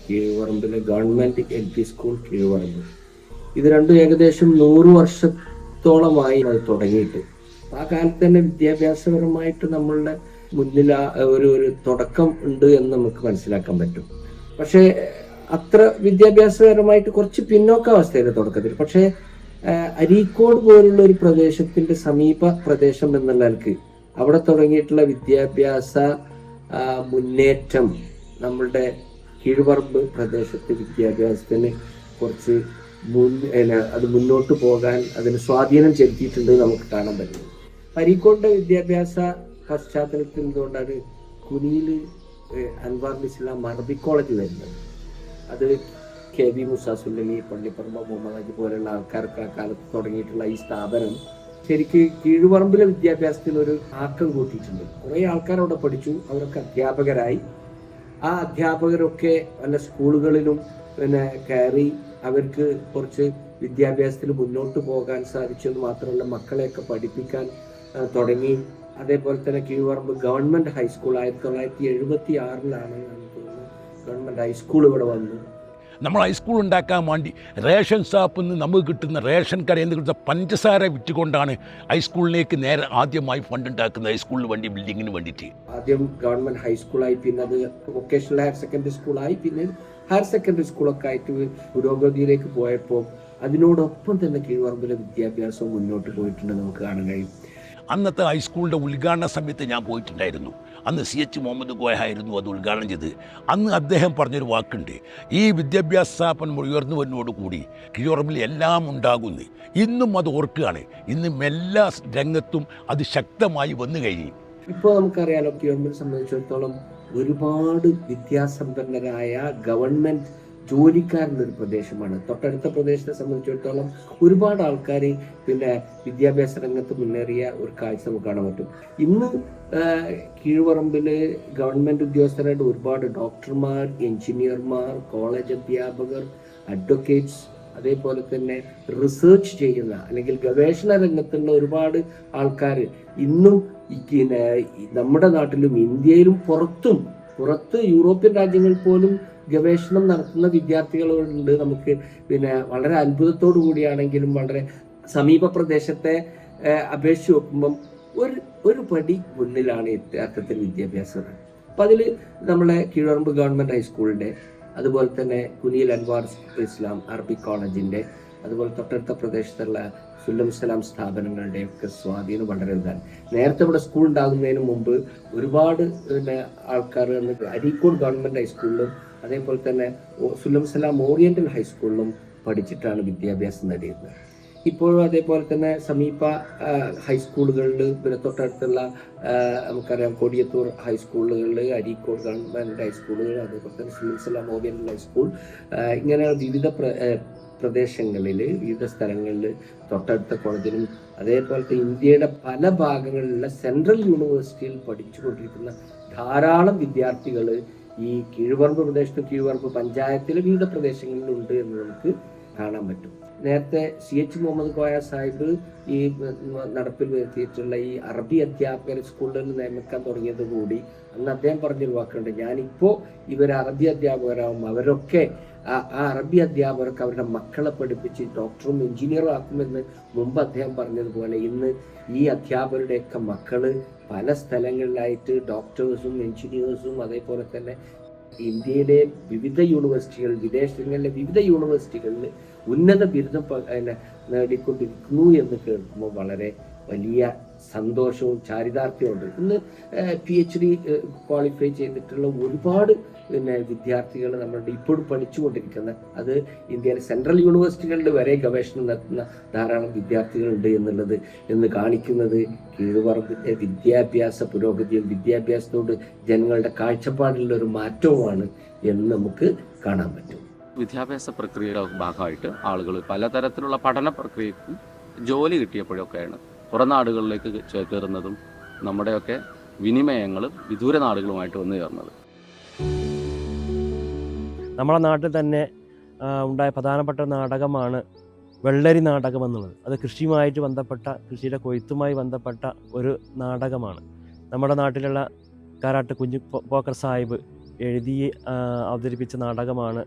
കീഴുപറമ്പിലെ ഗവൺമെൻറ് LP സ്കൂൾ കീഴുപറമ്പ്. ഇത് രണ്ടും ഏകദേശം 100 വർഷത്തോളമായി അത് തുടങ്ങിയിട്ട്. ആ കാലത്ത് തന്നെ വിദ്യാഭ്യാസപരമായിട്ട് നമ്മളുടെ മുന്നിൽ ഒരു തുടക്കം ഉണ്ട് എന്ന് നമുക്ക് മനസ്സിലാക്കാൻ പറ്റും. പക്ഷേ അത്ര വിദ്യാഭ്യാസപരമായിട്ട് കുറച്ച് പിന്നോക്കാവസ്ഥയുടെ തുടക്കത്തിൽ. പക്ഷേ അരീക്കോട് പോലുള്ള ഒരു പ്രദേശത്തിൻ്റെ സമീപ പ്രദേശം എന്നുള്ള നിലക്ക് അവിടെ തുടങ്ങിയിട്ടുള്ള വിദ്യാഭ്യാസ മുന്നേറ്റം നമ്മളുടെ കീഴ്പറമ്പ് പ്രദേശത്ത് വിദ്യാഭ്യാസത്തിന് കുറച്ച് അത് മുന്നോട്ട് പോകാൻ അതിന് സ്വാധീനം ചെലുത്തിയിട്ടുണ്ട് നമുക്ക് കാണാൻ പറ്റും. അരീക്കോട്ടെ വിദ്യാഭ്യാസ പശ്ചാത്തലത്തിൽ നിന്നുകൊണ്ടാണ് കുനിയിൽ അൻവാറുൽ ഇസ്ലാം അറബി കോളേജ് വരുന്നത്. അത് KB മൂസ സുല്ലമി, പള്ളിപ്പറമ്പ് മുഹമ്മദ് അലി പോലുള്ള ആൾക്കാർക്ക് ആ കാലത്ത് തുടങ്ങിയിട്ടുള്ള ഈ സ്ഥാപനം ശരിക്ക് കീഴ്പറമ്പിലെ വിദ്യാഭ്യാസത്തിൽ ഒരു ആക്കം കൂട്ടിയിട്ടുണ്ട്. കുറേ ആൾക്കാർ അവിടെ പഠിച്ചു, അവരൊക്കെ അധ്യാപകരായി. ആ അധ്യാപകരൊക്കെ പല സ്കൂളുകളിലും കയറി അവർക്ക് കുറച്ച് വിദ്യാഭ്യാസത്തിൽ മുന്നോട്ട് പോകാൻ സാധിച്ചെന്ന് മാത്രമല്ല മക്കളെയൊക്കെ പഠിപ്പിക്കാൻ തുടങ്ങി. അതേപോലെ തന്നെ Keezhuparamba government high school 1976 government high school ഇവിടെ വന്നു. നമ്മൾ ഹൈസ്കൂൾ ഉണ്ടാക്കാൻ വേണ്ടി റേഷൻ ഷാപ്പിൽ നിന്ന് നമുക്ക് കിട്ടുന്ന റേഷൻ കടയിൽ നിന്ന് കിട്ടുന്ന പഞ്ചസാര വിറ്റുകൊണ്ടാണ് ഹൈസ്കൂളിലേക്ക് നേരെ ആദ്യമായി ഫണ്ട് ഉണ്ടാക്കുന്നത്, ഹൈസ്കൂളിന് വേണ്ടി, ബിൽഡിങ്ങിന് വേണ്ടിയിട്ട്. ആദ്യം ഗവൺമെൻറ് ഹൈസ്കൂളായി, പിന്നെ അത് വൊക്കേഷണൽ ഹയർ സെക്കൻഡറി സ്കൂളായി, പിന്നെ ഹയർ സെക്കൻഡറി സ്കൂളൊക്കെ ആയിട്ട് പുരോഗതിയിലേക്ക് പോയപ്പോൾ അതിനോടൊപ്പം തന്നെ കീഴ്പറമ്പിലെ വിദ്യാഭ്യാസവും മുന്നോട്ട് പോയിട്ടുണ്ട് നമുക്ക് കാണാൻ കഴിയും. അന്നത്തെ ഹൈസ്കൂളിൻ്റെ ഉദ്ഘാടന സമയത്ത് ഞാൻ പോയിട്ടുണ്ടായിരുന്നു. അന്ന് CH മുഹമ്മദ് കോയ ആയിരുന്നു അത് ഉദ്ഘാടനം ചെയ്ത്. അന്ന് അദ്ദേഹം പറഞ്ഞൊരു വാക്കുണ്ട്, ഈ വിദ്യാഭ്യാസ സ്ഥാപനം ഉയർന്നു വരുന്നതോടുകൂടി കീഴ്പറമ്പിൽ എല്ലാം ഉണ്ടാകുന്നു. ഇന്നും അത് ഓർക്കുകയാണ്. ഇന്നും എല്ലാ രംഗത്തും അത് ശക്തമായി വന്നു കഴിഞ്ഞു. ഇപ്പോൾ നമുക്കറിയാലോ, കീഴ്പറമ്പിനെ സംബന്ധിച്ചിടത്തോളം ഒരുപാട് വിദ്യാസമ്പന്നരായ ഗവൺമെൻറ് ജോലിക്കാരുള്ളൊരു പ്രദേശമാണ്. തൊട്ടടുത്ത പ്രദേശത്തെ സംബന്ധിച്ചിടത്തോളം ഒരുപാട് ആൾക്കാർ വിദ്യാഭ്യാസ രംഗത്ത് മുന്നേറിയ ഒരു കാഴ്ച നമുക്ക് കാണാൻ പറ്റും. ഇന്ന് കീഴ്പറമ്പിൽ ഗവൺമെൻറ് ഉദ്യോഗസ്ഥരായിട്ട് ഒരുപാട് ഡോക്ടർമാർ, എഞ്ചിനീയർമാർ, കോളേജ് അധ്യാപകർ, അഡ്വക്കേറ്റ്സ്, അതേപോലെ തന്നെ റിസർച്ച് ചെയ്യുന്ന അല്ലെങ്കിൽ ഗവേഷണ രംഗത്തുള്ള ഒരുപാട് ആൾക്കാർ ഇന്നും നമ്മുടെ നാട്ടിലും ഇന്ത്യയിലും പുറത്ത് യൂറോപ്യൻ രാജ്യങ്ങളിൽ പോലും ഗവേഷണം നടത്തുന്ന വിദ്യാർത്ഥികളുണ്ട്. നമുക്ക് വളരെ അത്ഭുതത്തോടു കൂടിയാണെങ്കിലും വളരെ സമീപ പ്രദേശത്തെ അപേക്ഷിച്ച് നോക്കുമ്പം ഒരു പടി മുന്നിലാണ് യഥാർത്ഥത്തിൽ വിദ്യാഭ്യാസം. അപ്പം അതിൽ നമ്മളെ കീഴ്പറമ്പ് ഗവൺമെൻറ് ഹൈസ്കൂളിൻ്റെ, അതുപോലെ തന്നെ കുനിയിൽ അൻവാറുൽ ഇസ്ലാം അറബിക് കോളേജിൻ്റെ, അതുപോലെ തൊട്ടടുത്ത പ്രദേശത്തുള്ള സുല്ലം സ്ഥാപനങ്ങളുടെയൊക്കെ സ്വാധീനം വളരെ വലുതാണ്. നേരത്തെ ഇവിടെ സ്കൂൾ ഉണ്ടാകുന്നതിന് മുമ്പ് ഒരുപാട് ആൾക്കാർ അരീക്കോട് ഗവൺമെൻറ് ഹൈസ്കൂളിലും അതേപോലെ തന്നെ സുല്ലം ഓറിയൻ്റൽ ഹൈസ്കൂളിലും പഠിച്ചിട്ടാണ് വിദ്യാഭ്യാസം നേടിയിരുന്നത്. ഇപ്പോഴും അതേപോലെ തന്നെ സമീപ ഹൈസ്കൂളുകളിൽ തൊട്ടടുത്തുള്ള നമുക്കറിയാം കൊടിയത്തൂർ ഹൈസ്കൂളുകളിൽ, അരീക്കോട് ഗവൺമെൻറ് ഹൈസ്കൂളുകൾ, അതേപോലെ തന്നെ സുല്ലം ഓറിയൻ്റൽ ഹൈസ്കൂൾ, ഇങ്ങനെ വിവിധ പ്രദേശങ്ങളിൽ, വിവിധ സ്ഥലങ്ങളിൽ തൊട്ടടുത്ത കോളേജിലും അതേപോലത്തെ ഇന്ത്യയുടെ പല ഭാഗങ്ങളിലുള്ള സെൻട്രൽ യൂണിവേഴ്സിറ്റിയിൽ പഠിച്ചുകൊണ്ടിരിക്കുന്ന ധാരാളം വിദ്യാർത്ഥികൾ ഈ കീഴ്പറമ്പ് പ്രദേശത്ത്, കീഴ്പറമ്പ് പഞ്ചായത്തിലെ വിവിധ പ്രദേശങ്ങളിലുണ്ട് എന്ന് നമുക്ക് കാണാൻ പറ്റും. നേരത്തെ CH മുഹമ്മദ് കോയ സാഹിബ് ഈ നടപ്പിൽ വരുത്തിയിട്ടുള്ള ഈ അറബി അധ്യാപകരെ സ്കൂളുകളിൽ നിയമിക്കാൻ തുടങ്ങിയത് കൂടി അന്ന് അദ്ദേഹം പറഞ്ഞൊരു വാക്കുണ്ട്, ഞാനിപ്പോൾ ഇവർ അറബി അധ്യാപകരാകും, അവരൊക്കെ ആ അറബി അധ്യാപകർക്ക് അവരുടെ മക്കളെ പഠിപ്പിച്ച് ഡോക്ടറും എഞ്ചിനീയറും ആക്കുമെന്ന് മുമ്പ് അദ്ദേഹം പറഞ്ഞതുപോലെ ഇന്ന് ഈ അധ്യാപകരുടെയൊക്കെ മക്കൾ പല സ്ഥലങ്ങളിലായിട്ട് ഡോക്ടേഴ്സും എഞ്ചിനീയേഴ്സും അതേപോലെ തന്നെ ഇന്ത്യയിലെ വിവിധ യൂണിവേഴ്സിറ്റികൾ, വിദേശങ്ങളിലെ വിവിധ യൂണിവേഴ്സിറ്റികളിൽ ഉന്നത ബിരുദം നേടിക്കൊണ്ടിരിക്കുന്നു എന്ന് കേൾക്കുമ്പോൾ വളരെ വലിയ സന്തോഷവും ചാരിതാർത്ഥ്യമുണ്ട്. ഇന്ന് PhD ക്വാളിഫൈ ചെയ്തിട്ടുള്ള ഒരുപാട് വിദ്യാർത്ഥികൾ നമ്മളുടെ ഇപ്പോഴും പഠിച്ചുകൊണ്ടിരിക്കുന്ന, അത് ഇന്ത്യയിലെ സെൻട്രൽ യൂണിവേഴ്സിറ്റികളിൽ വരെ ഗവേഷണം നടത്തുന്ന ധാരാളം വിദ്യാർത്ഥികളുണ്ട് എന്ന് കാണിക്കുന്നത് കീഴ്പറമ്പിൻ്റെ വിദ്യാഭ്യാസ പുരോഗതിയും വിദ്യാഭ്യാസത്തോട് ജനങ്ങളുടെ കാഴ്ചപ്പാടിലുള്ള ഒരു മാറ്റവുമാണ് എന്ന് നമുക്ക് കാണാൻ പറ്റും. വിദ്യാഭ്യാസ പ്രക്രിയയുടെ ഭാഗമായിട്ട് ആളുകൾ പലതരത്തിലുള്ള പഠന പ്രക്രിയക്കും ജോലി കിട്ടിയപ്പോഴൊക്കെയാണ് പുറം നാടുകളിലേക്ക് ചേക്കേറുന്നതും നമ്മുടെയൊക്കെ വിനിമയങ്ങൾ വിദൂര നാടുകളുമായിട്ട് വന്നു ചേർന്നത്. നമ്മുടെ നാട്ടിൽ തന്നെ ഉണ്ടായ പ്രധാനപ്പെട്ട നാടകമാണ് വെള്ളരി നാടകം എന്നുള്ളത്. അത് കൃഷിയുമായിട്ട് ബന്ധപ്പെട്ട, കൃഷിയുടെ കൊയ്ത്തുമായി ബന്ധപ്പെട്ട ഒരു നാടകമാണ്. നമ്മുടെ നാട്ടിലുള്ള കാരാട്ട് കുഞ്ഞു പോക്കർ സാഹിബ് എഴുതി അവതരിപ്പിച്ച നാടകമാണ്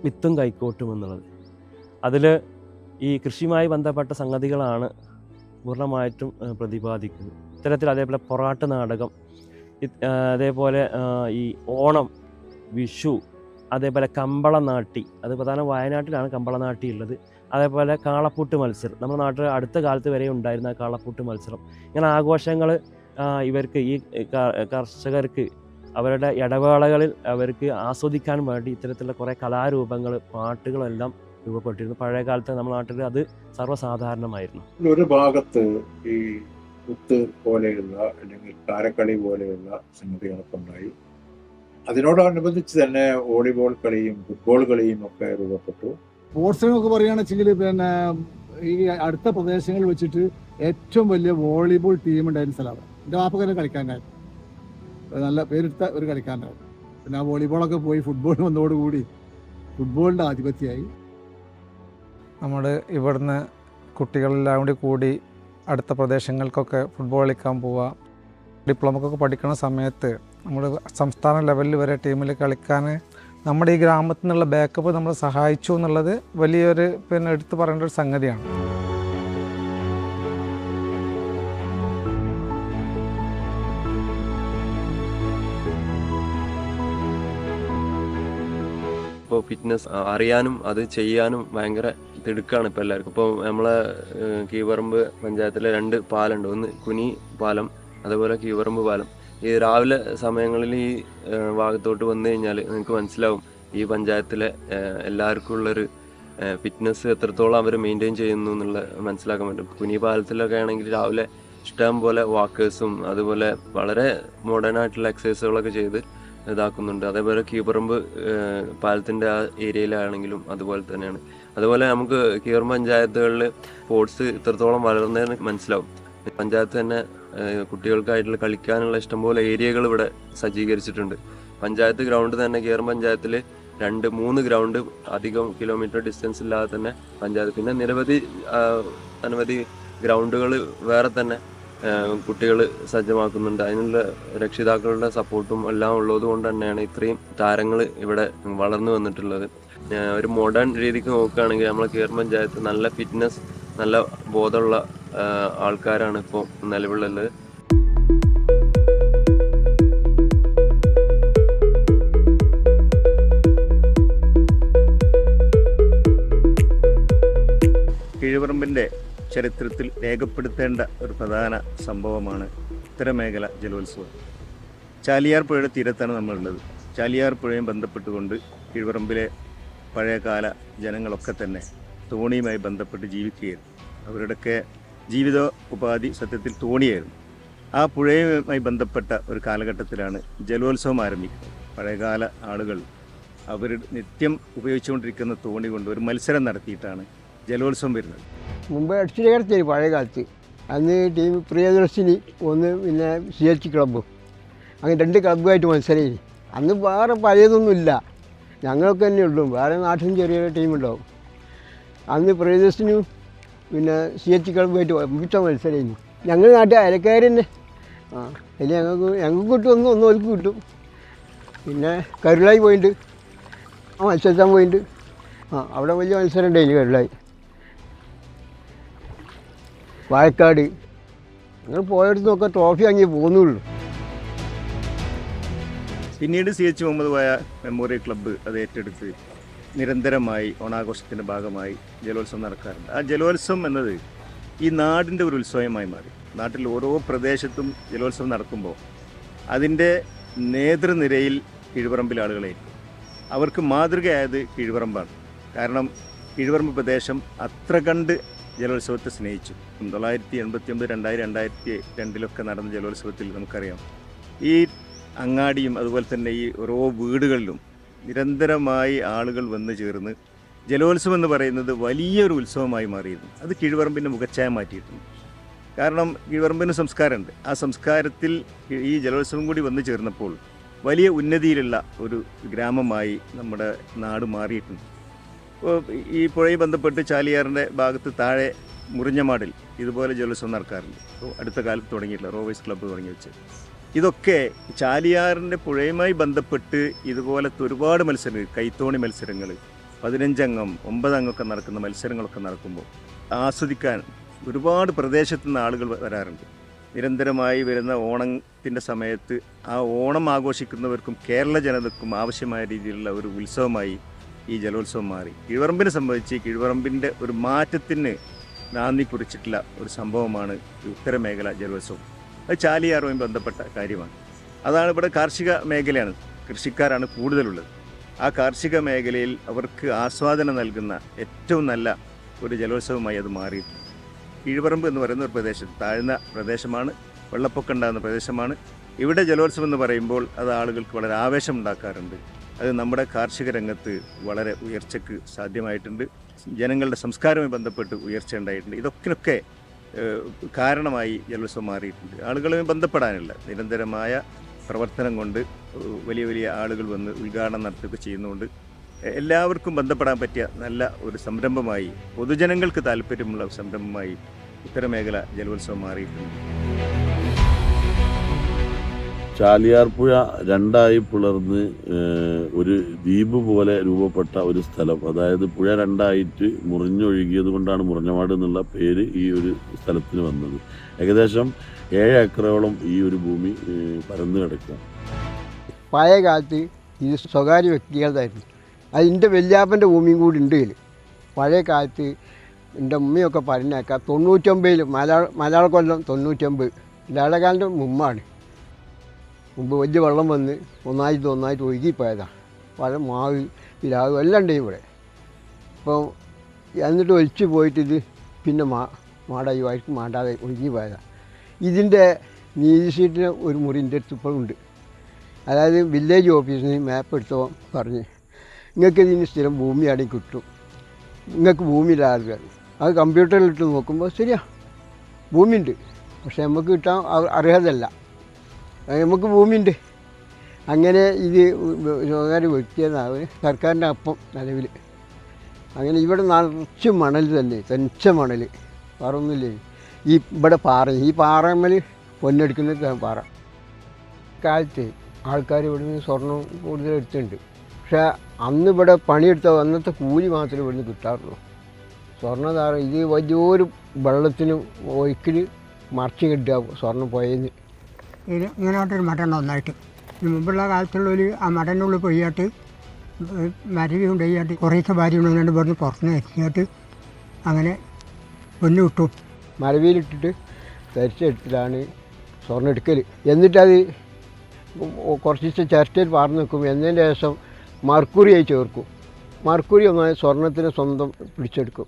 വിത്തും കൈക്കോട്ടും എന്നുള്ളത്. അതിൽ ഈ കൃഷിയുമായി ബന്ധപ്പെട്ട സംഗതികളാണ് പൂർണ്ണമായിട്ടും പ്രതിപാദിക്കുന്നത്. ഇത്തരത്തിൽ അതേപോലെ പൊറാട്ട് നാടകം, അതേപോലെ ഈ ഓണം, വിഷു, അതേപോലെ കമ്പളനാട്ടി, അത് പ്രധാനം വയനാട്ടിലാണ് കമ്പളനാട്ടി ഉള്ളത്. അതേപോലെ കാളപ്പൂട്ട് മത്സരം, നമ്മുടെ നാട്ടിൽ അടുത്ത കാലത്ത് വരെ ഉണ്ടായിരുന്ന കാളപ്പൂട്ട് മത്സരം. ഇങ്ങനെ ആഘോഷങ്ങൾ ഇവർക്ക്, ഈ കർഷകർക്ക് അവരുടെ ഇടവേളകളിൽ അവർക്ക് ആസ്വദിക്കാൻ വേണ്ടി ഇത്തരത്തിലുള്ള കുറേ കലാരൂപങ്ങൾ, പാട്ടുകളെല്ലാം രൂപപ്പെട്ടിരുന്നു. പഴയ കാലത്ത് നമ്മുടെ നാട്ടിൽ അത് സർവ്വസാധാരണമായിരുന്നു. ഒരു ഭാഗത്ത് ഈ കുത്ത് പോലെയുള്ള അല്ലെങ്കിൽ കാരക്കളി പോലെയുള്ള സംഗതികളൊക്കെ ഉണ്ടായി. അതിനോടനുബന്ധിച്ച് തന്നെ വോളിബോൾ കളിയും ഫുട്ബോൾ കളിയും ഒക്കെ രൂപപ്പെട്ടു. സ്പോർട്സിനൊക്കെ പറയുകയാണെന്നുവെച്ചെങ്കിൽ പിന്നെ ഈ അടുത്ത പ്രദേശങ്ങളിൽ വെച്ചിട്ട് ഏറ്റവും വലിയ വോളിബോൾ ടീം ഉണ്ടായിരുന്ന സ്ഥലമാണ്. എൻ്റെ വാപ്പക്കെല്ലാം കളിക്കാനായിരുന്നു, നല്ല പേരെടുത്ത ഒരു കളിക്കാരനായിരുന്നു. പിന്നെ ആ വോളിബോളൊക്കെ പോയി ഫുട്ബോൾ വന്നതോടുകൂടി ഫുട്ബോളിൻ്റെ ആധിപത്യമായി. നമ്മൾ ഇവിടുന്ന് കുട്ടികളെല്ലാം കൂടി അടുത്ത പ്രദേശങ്ങൾക്കൊക്കെ ഫുട്ബോൾ കളിക്കാൻ പോവുക. ഡിപ്ലോമക്കൊക്കെ പഠിക്കുന്ന സമയത്ത് നമ്മൾ സംസ്ഥാന ലെവലിൽ വരെ ടീമിൽ കളിക്കാൻ നമ്മുടെ ഈ ഗ്രാമത്തിൽ നിന്നുള്ള ബാക്കപ്പ് നമ്മളെ സഹായിച്ചു എന്നുള്ളത് വലിയൊരു എടുത്തു പറയേണ്ട ഒരു സംഗതിയാണ്. ഇപ്പോൾ ഫിറ്റ്നസ് അറിയാനും അത് ചെയ്യാനും ഭയങ്കര തിടുക്കാണ് ഇപ്പോൾ എല്ലാവർക്കും. ഇപ്പോൾ നമ്മളെ കീവറമ്പ് പഞ്ചായത്തിലെ 2 പാലമുണ്ട്. ഒന്ന് കുനി പാലം, അതുപോലെ കീവറമ്പ് പാലം. ഈ രാവിലെ സമയങ്ങളിൽ ഈ ഭാഗത്തോട്ട് വന്നു കഴിഞ്ഞാൽ നിങ്ങൾക്ക് മനസ്സിലാവും ഈ പഞ്ചായത്തിലെ എല്ലാവർക്കും ഉള്ളൊരു ഫിറ്റ്നസ് എത്രത്തോളം അവർ മെയിൻറ്റെയിൻ ചെയ്യുന്നു എന്നുള്ള മനസ്സിലാക്കാൻ പറ്റും. കുനി പാലത്തിലൊക്കെ ആണെങ്കിൽ രാവിലെ ഇഷ്ടം പോലെ വാക്കേഴ്സും അതുപോലെ വളരെ മോഡേൺ ആയിട്ടുള്ള എക്സസൈസുകളൊക്കെ ചെയ്ത് ഇതാക്കുന്നുണ്ട്. അതേപോലെ കീവറമ്പ് പാലത്തിൻ്റെ ആ ഏരിയയിലാണെങ്കിലും അതുപോലെ തന്നെയാണ്. അതുപോലെ നമുക്ക് കീവറമ്പ് പഞ്ചായത്തുകളിൽ സ്പോർട്സ് ഇത്രത്തോളം വളർന്നതെന്ന് മനസ്സിലാവും. പഞ്ചായത്ത് തന്നെ കുട്ടികൾക്കായിട്ടുള്ള കളിക്കാനുള്ള ഇഷ്ടംപോലെ ഏരിയകൾ ഇവിടെ സജ്ജീകരിച്ചിട്ടുണ്ട്. പഞ്ചായത്ത് ഗ്രൗണ്ട് തന്നെ കീവറമ്പ് പഞ്ചായത്തിൽ 2-3 ഗ്രൗണ്ട് അധികം കിലോമീറ്റർ ഡിസ്റ്റൻസ് ഇല്ലാതെ തന്നെ പഞ്ചായത്ത്, പിന്നെ അനവധി ഗ്രൗണ്ടുകൾ വേറെ തന്നെ കുട്ടികൾ സജ്ജമാക്കുന്നുണ്ട്. അതിനുള്ള രക്ഷിതാക്കളുടെ സപ്പോർട്ടും എല്ലാം ഉള്ളത് കൊണ്ട് തന്നെയാണ് ഇത്രയും താരങ്ങൾ ഇവിടെ വളർന്നു വന്നിട്ടുള്ളത്. ഒരു മോഡേൺ രീതിക്ക് നോക്കുകയാണെങ്കിൽ നമ്മളെ കീവറമ്പ് പഞ്ചായത്ത് നല്ല ഫിറ്റ്നസ്, നല്ല ബോധമുള്ള ആൾക്കാരാണ് ഇപ്പോൾ നിലവിലുള്ളത്. കീഴുപറമ്പിൻ്റെ ചരിത്രത്തിൽ രേഖപ്പെടുത്തേണ്ട ഒരു പ്രധാന സംഭവമാണ് ഉത്തരമേഖല ജലോത്സവം. ചാലിയാർ പുഴയുടെ തീരത്താണ് നമ്മളുള്ളത്. ചാലിയാർ പുഴയും ബന്ധപ്പെട്ടുകൊണ്ട് കീഴുപറമ്പിലെ പഴയകാല ജനങ്ങളൊക്കെ തന്നെ തോണിയുമായി ബന്ധപ്പെട്ട് ജീവിക്കുകയായിരുന്നു. അവരുടെയൊക്കെ ജീവിത ഉപാധി സത്യത്തിൽ തോണിയായിരുന്നു. ആ പുഴയുമായി ബന്ധപ്പെട്ട ഒരു കാലഘട്ടത്തിലാണ് ജലോത്സവം ആരംഭിക്കുന്നത്. പഴയകാല ആളുകൾ അവർ നിത്യം ഉപയോഗിച്ചുകൊണ്ടിരിക്കുന്ന തോണി കൊണ്ട് ഒരു മത്സരം നടത്തിയിട്ടാണ് ജലോത്സവം വരുന്നത്. മുമ്പ് അടിച്ചിടത്തി പഴയ കാലത്ത് അന്ന് ടീം പ്രിയദർശിനി ഒന്ന്, പിന്നെ CH ക്ലബ്ബും, അങ്ങനെ 2 ക്ലബ്ബുമായിട്ട് മത്സരം. അന്ന് വേറെ പഴയതൊന്നുമില്ല, ഞങ്ങളൊക്കെ തന്നെ ഉള്ളൂ. വേറെ നാട്ടിലും ചെറിയൊരു ടീമുണ്ടാവും. അന്ന് പ്രിയദർശിനിയും പിന്നെ CH ക്ലബ്ബുമായിട്ട് മികച്ച മത്സരമായിരുന്നു. ഞങ്ങൾ നാട്ടിൽ അയലക്കാർ തന്നെ. അതിൽ ഞങ്ങൾക്ക് കിട്ടും, ഒന്നും അവർക്ക് കിട്ടും. പിന്നെ കരുളായി പോയിട്ടുണ്ട്, മത്സരത്താൻ പോയിട്ടുണ്ട്. അവിടെ വലിയ മത്സരം ഉണ്ടായില്ല. കരുളായി, വാഴക്കാട്, ഞങ്ങൾ പോയടുത്തൊക്കെ ട്രോഫി വാങ്ങി പോകുന്നുള്ളൂ. പിന്നീട് CH Muhammad Koya memorial club അത് ഏറ്റെടുത്ത് നിരന്തരമായി ഓണാഘോഷത്തിൻ്റെ ഭാഗമായി ജലോത്സവം നടക്കാറുണ്ട്. ആ ജലോത്സവം എന്നത് ഈ നാടിൻ്റെ ഒരു ഉത്സവമായി മാറി. നാട്ടിൽ ഓരോ പ്രദേശത്തും ജലോത്സവം നടക്കുമ്പോൾ അതിൻ്റെ നേതൃനിരയിൽ കീഴുപറമ്പിലെ ആളുകളായിരിക്കും. അവർക്ക് മാതൃകയായത് കീഴുപറമ്പാണ്. കാരണം കീഴുപറമ്പ് പ്രദേശം അത്ര കണ്ട് ജലോത്സവത്തെ സ്നേഹിച്ചു. 1989, 2002 നടന്ന ജലോത്സവത്തിൽ നമുക്കറിയാം ഈ അങ്ങാടിയും അതുപോലെ തന്നെ ഈ ഓരോ വീടുകളിലും നിരന്തരമായി ആളുകൾ വന്നു ചേർന്ന് ജലോത്സവം എന്ന് പറയുന്നത് വലിയൊരു ഉത്സവമായി മാറിയിരുന്നു. അത് കീഴുപറമ്പിൻ്റെ മുഖച്ഛായ മാറ്റിയിട്ടുണ്ട്. കാരണം കീഴുപറമ്പിന് സംസ്കാരമുണ്ട്. ആ സംസ്കാരത്തിൽ ഈ ജലോത്സവം കൂടി വന്നു ചേർന്നപ്പോൾ വലിയ ഉന്നതിയിലുള്ള ഒരു ഗ്രാമമായി നമ്മുടെ നാട് മാറിയിട്ടുണ്ട്. ഇപ്പോൾ ഈ പുഴയെ ബന്ധപ്പെട്ട് ചാലിയാറിൻ്റെ ഭാഗത്ത് താഴെ മുറിഞ്ഞമാടിൽ ഇതുപോലെ ജലോത്സവം നടക്കാറുണ്ട്. അടുത്ത കാലത്ത് തുടങ്ങിയിട്ടില്ല, റോവേഴ്സ് ക്ലബ്ബ് തുടങ്ങി വെച്ച്. ഇതൊക്കെ ചാലിയാറിൻ്റെ പുഴയുമായി ബന്ധപ്പെട്ട് ഇതുപോലത്തെ ഒരുപാട് മത്സരങ്ങൾ, കൈത്തോണി മത്സരങ്ങൾ, 15 അംഗം 9 അംഗമൊക്കെ നടക്കുന്ന മത്സരങ്ങളൊക്കെ നടക്കുമ്പോൾ ആസ്വദിക്കാൻ ഒരുപാട് പ്രദേശത്തു നിന്ന് ആളുകൾ വരാറുണ്ട്. നിരന്തരമായി വരുന്ന ഓണത്തിൻ്റെ സമയത്ത് ആ ഓണം ആഘോഷിക്കുന്നവർക്കും കേരള ജനതയ്ക്കും ആവശ്യമായ രീതിയിലുള്ള ഒരു ഉത്സവമായി ഈ ജലോത്സവം മാറി. കീഴുപറമ്പിനെ സംബന്ധിച്ച് കീഴുപറമ്പിൻ്റെ ഒരു മാറ്റത്തിന് നാന്ദി കുറിച്ചിട്ടുള്ള ഒരു സംഭവമാണ് ഈ ഉത്തരമേഖല ജലോത്സവം. അത് ചാലിയാറുമായി ബന്ധപ്പെട്ട കാര്യമാണ്. അതാണ് ഇവിടെ കാർഷിക മേഖലയാണ്, കൃഷിക്കാരാണ് കൂടുതലുള്ളത്. ആ കാർഷിക മേഖലയിൽ അവർക്ക് ആസ്വാദനം നൽകുന്ന ഏറ്റവും നല്ല ഒരു ജലോത്സവമായി അത് മാറിയിട്ടുണ്ട്. കീഴ്പറമ്പ് എന്ന് പറയുന്ന ഒരു പ്രദേശം താഴ്ന്ന പ്രദേശമാണ്, വെള്ളപ്പൊക്കം ഉണ്ടാകുന്ന പ്രദേശമാണ്. ഇവിടെ ജലോത്സവം എന്ന് പറയുമ്പോൾ അത് ആളുകൾക്ക് വളരെ ആവേശം ഉണ്ടാക്കാറുണ്ട്. അത് നമ്മുടെ കാർഷിക രംഗത്ത് വളരെ ഉയർച്ചയ്ക്ക് സാധ്യമായിട്ടുണ്ട്. ജനങ്ങളുടെ സംസ്കാരവുമായി ബന്ധപ്പെട്ട് ഉയർച്ച ഉണ്ടായിട്ടുണ്ട്. ഇതൊക്കെ കാരണമായി ജലോത്സവം മാറിയിട്ടുണ്ട്. ആളുകളുമായി ബന്ധപ്പെടാനുള്ള നിരന്തരമായ പ്രവർത്തനം കൊണ്ട് വലിയ വലിയ ആളുകൾ വന്ന് ഉദ്ഘാടനം നടത്തുകയൊക്കെ ചെയ്യുന്നതുകൊണ്ട് എല്ലാവർക്കും ബന്ധപ്പെടാൻ പറ്റിയ നല്ല ഒരു സംരംഭമായി, പൊതുജനങ്ങൾക്ക് താല്പര്യമുള്ള സംരംഭമായി ഉത്തരമേഖല ജലോത്സവം മാറിയിട്ടുണ്ട്. ചാലിയാർ പുഴ രണ്ടായി പിളർന്ന് ഒരു ദ്വീപ് പോലെ രൂപപ്പെട്ട ഒരു സ്ഥലം, അതായത് പുഴ രണ്ടായിട്ട് മുറിഞ്ഞൊഴുകിയത് കൊണ്ടാണ് മുറിഞ്ഞമാട് എന്നുള്ള പേര് ഈ ഒരു സ്ഥലത്തിന് വന്നത്. ഏകദേശം 7 ഏക്കറോളം ഈ ഒരു ഭൂമി പരന്നു കിടക്കുക. പഴയ കാലത്ത് ഇത് സ്വകാര്യ വ്യക്തികളായിരുന്നു. അതിൻ്റെ വല്യാപ്പൻ്റെ ഭൂമിയും കൂടി ഉണ്ട് ഇതിൽ. പഴയ കാലത്ത് എൻ്റെ ഉമ്മയൊക്കെ പറഞ്ഞേക്കാം 99 മലയാള കൊല്ലം 99 ലളിതകാലൻ്റെ മുമ്പാണ്. മുമ്പ് വലിയ വെള്ളം വന്ന് ഒന്നായിട്ട് ഒഴുകിപ്പോയതാണ്. പഴം മാവ് പിലാവ് എല്ലാം ഉണ്ട് ഇവിടെ. അപ്പോൾ എന്നിട്ട് ഒലിച്ച് പോയിട്ട് ഇത് പിന്നെ മാടായി വായിക്കും മാണ്ടാതെ ഒഴുകി പോയതാണ്. ഇതിൻ്റെ നീതി ഷീറ്റിന് ഒരു മുറിൻ്റെ അടുത്ത് ഇപ്പോഴും ഉണ്ട്. അതായത് വില്ലേജ് ഓഫീസിൽ നിന്ന് മാപ്പ് എടുത്തപ്പോൾ പറഞ്ഞ് നിങ്ങൾക്ക് ഇതിന് സ്ഥിരം ഭൂമിയാണെങ്കിൽ കിട്ടും, നിങ്ങൾക്ക് ഭൂമിയില്ലാതെ. അത് കമ്പ്യൂട്ടറിലിട്ട് നോക്കുമ്പോൾ ശരിയാ ഭൂമിയുണ്ട്, പക്ഷെ നമുക്ക് കിട്ടാൻ അർഹതല്ല, നമുക്ക് ഭൂമിയുണ്ട്. അങ്ങനെ ഇത് സ്വകാര്യ വ്യക്തിയെന്നാണ് സർക്കാരിൻ്റെ അപ്പം നിലവിൽ. അങ്ങനെ ഇവിടെ നിറച്ച് മണൽ തന്നെ, തനിച്ച മണൽ, വേറൊന്നുമില്ലേ. ഇവിടെ പാറ, ഈ പാറമ്മൽ പൊന്നെടുക്കുന്ന പാറ. കാലത്ത് ആൾക്കാർ ഇവിടുന്ന് സ്വർണ്ണം കൂടുതൽ എടുത്തിട്ടുണ്ട്. പക്ഷേ അന്ന് ഇവിടെ പണിയെടുത്ത അന്നത്തെ കൂലി മാത്രമേ ഇവിടുന്ന് കിട്ടാറുള്ളൂ. സ്വർണ്ണധാര ഇത് വലിയൊരു വെള്ളത്തിന് ഒഴുക്കിൽ മറിച്ച് കിട്ടുക സ്വർണ്ണം പോയെന്ന്. ഇങ്ങനോട്ടൊരു മടണ്ട ഒന്നായിട്ട് മുമ്പുള്ള കാലത്തുള്ളൊരു ആ മടനുള്ളിൽ പോയിട്ട് മരവി കൊണ്ടുപോയിട്ട് കുറേയൊക്കെ ഭാര്യ കൊണ്ടുവന്നിട്ട് ഇവിടുന്ന് പുറത്തുനിന്ന് എത്തിയിട്ട് അങ്ങനെ പൊന്നു കിട്ടും. മരവിയിലിട്ടിട്ട് തരിച്ചെടുത്തിട്ടാണ് സ്വർണ്ണം എടുക്കൽ. എന്നിട്ടത് കുറച്ച് ചിരട്ടയിൽ പാർന്ന് നിൽക്കും. എന്നതിൻ്റെ ശേഷം മർക്കുറിയായി ചേർക്കും. മർക്കുറി ഒന്നായി സ്വർണത്തിന് സ്വന്തം പിടിച്ചെടുക്കും.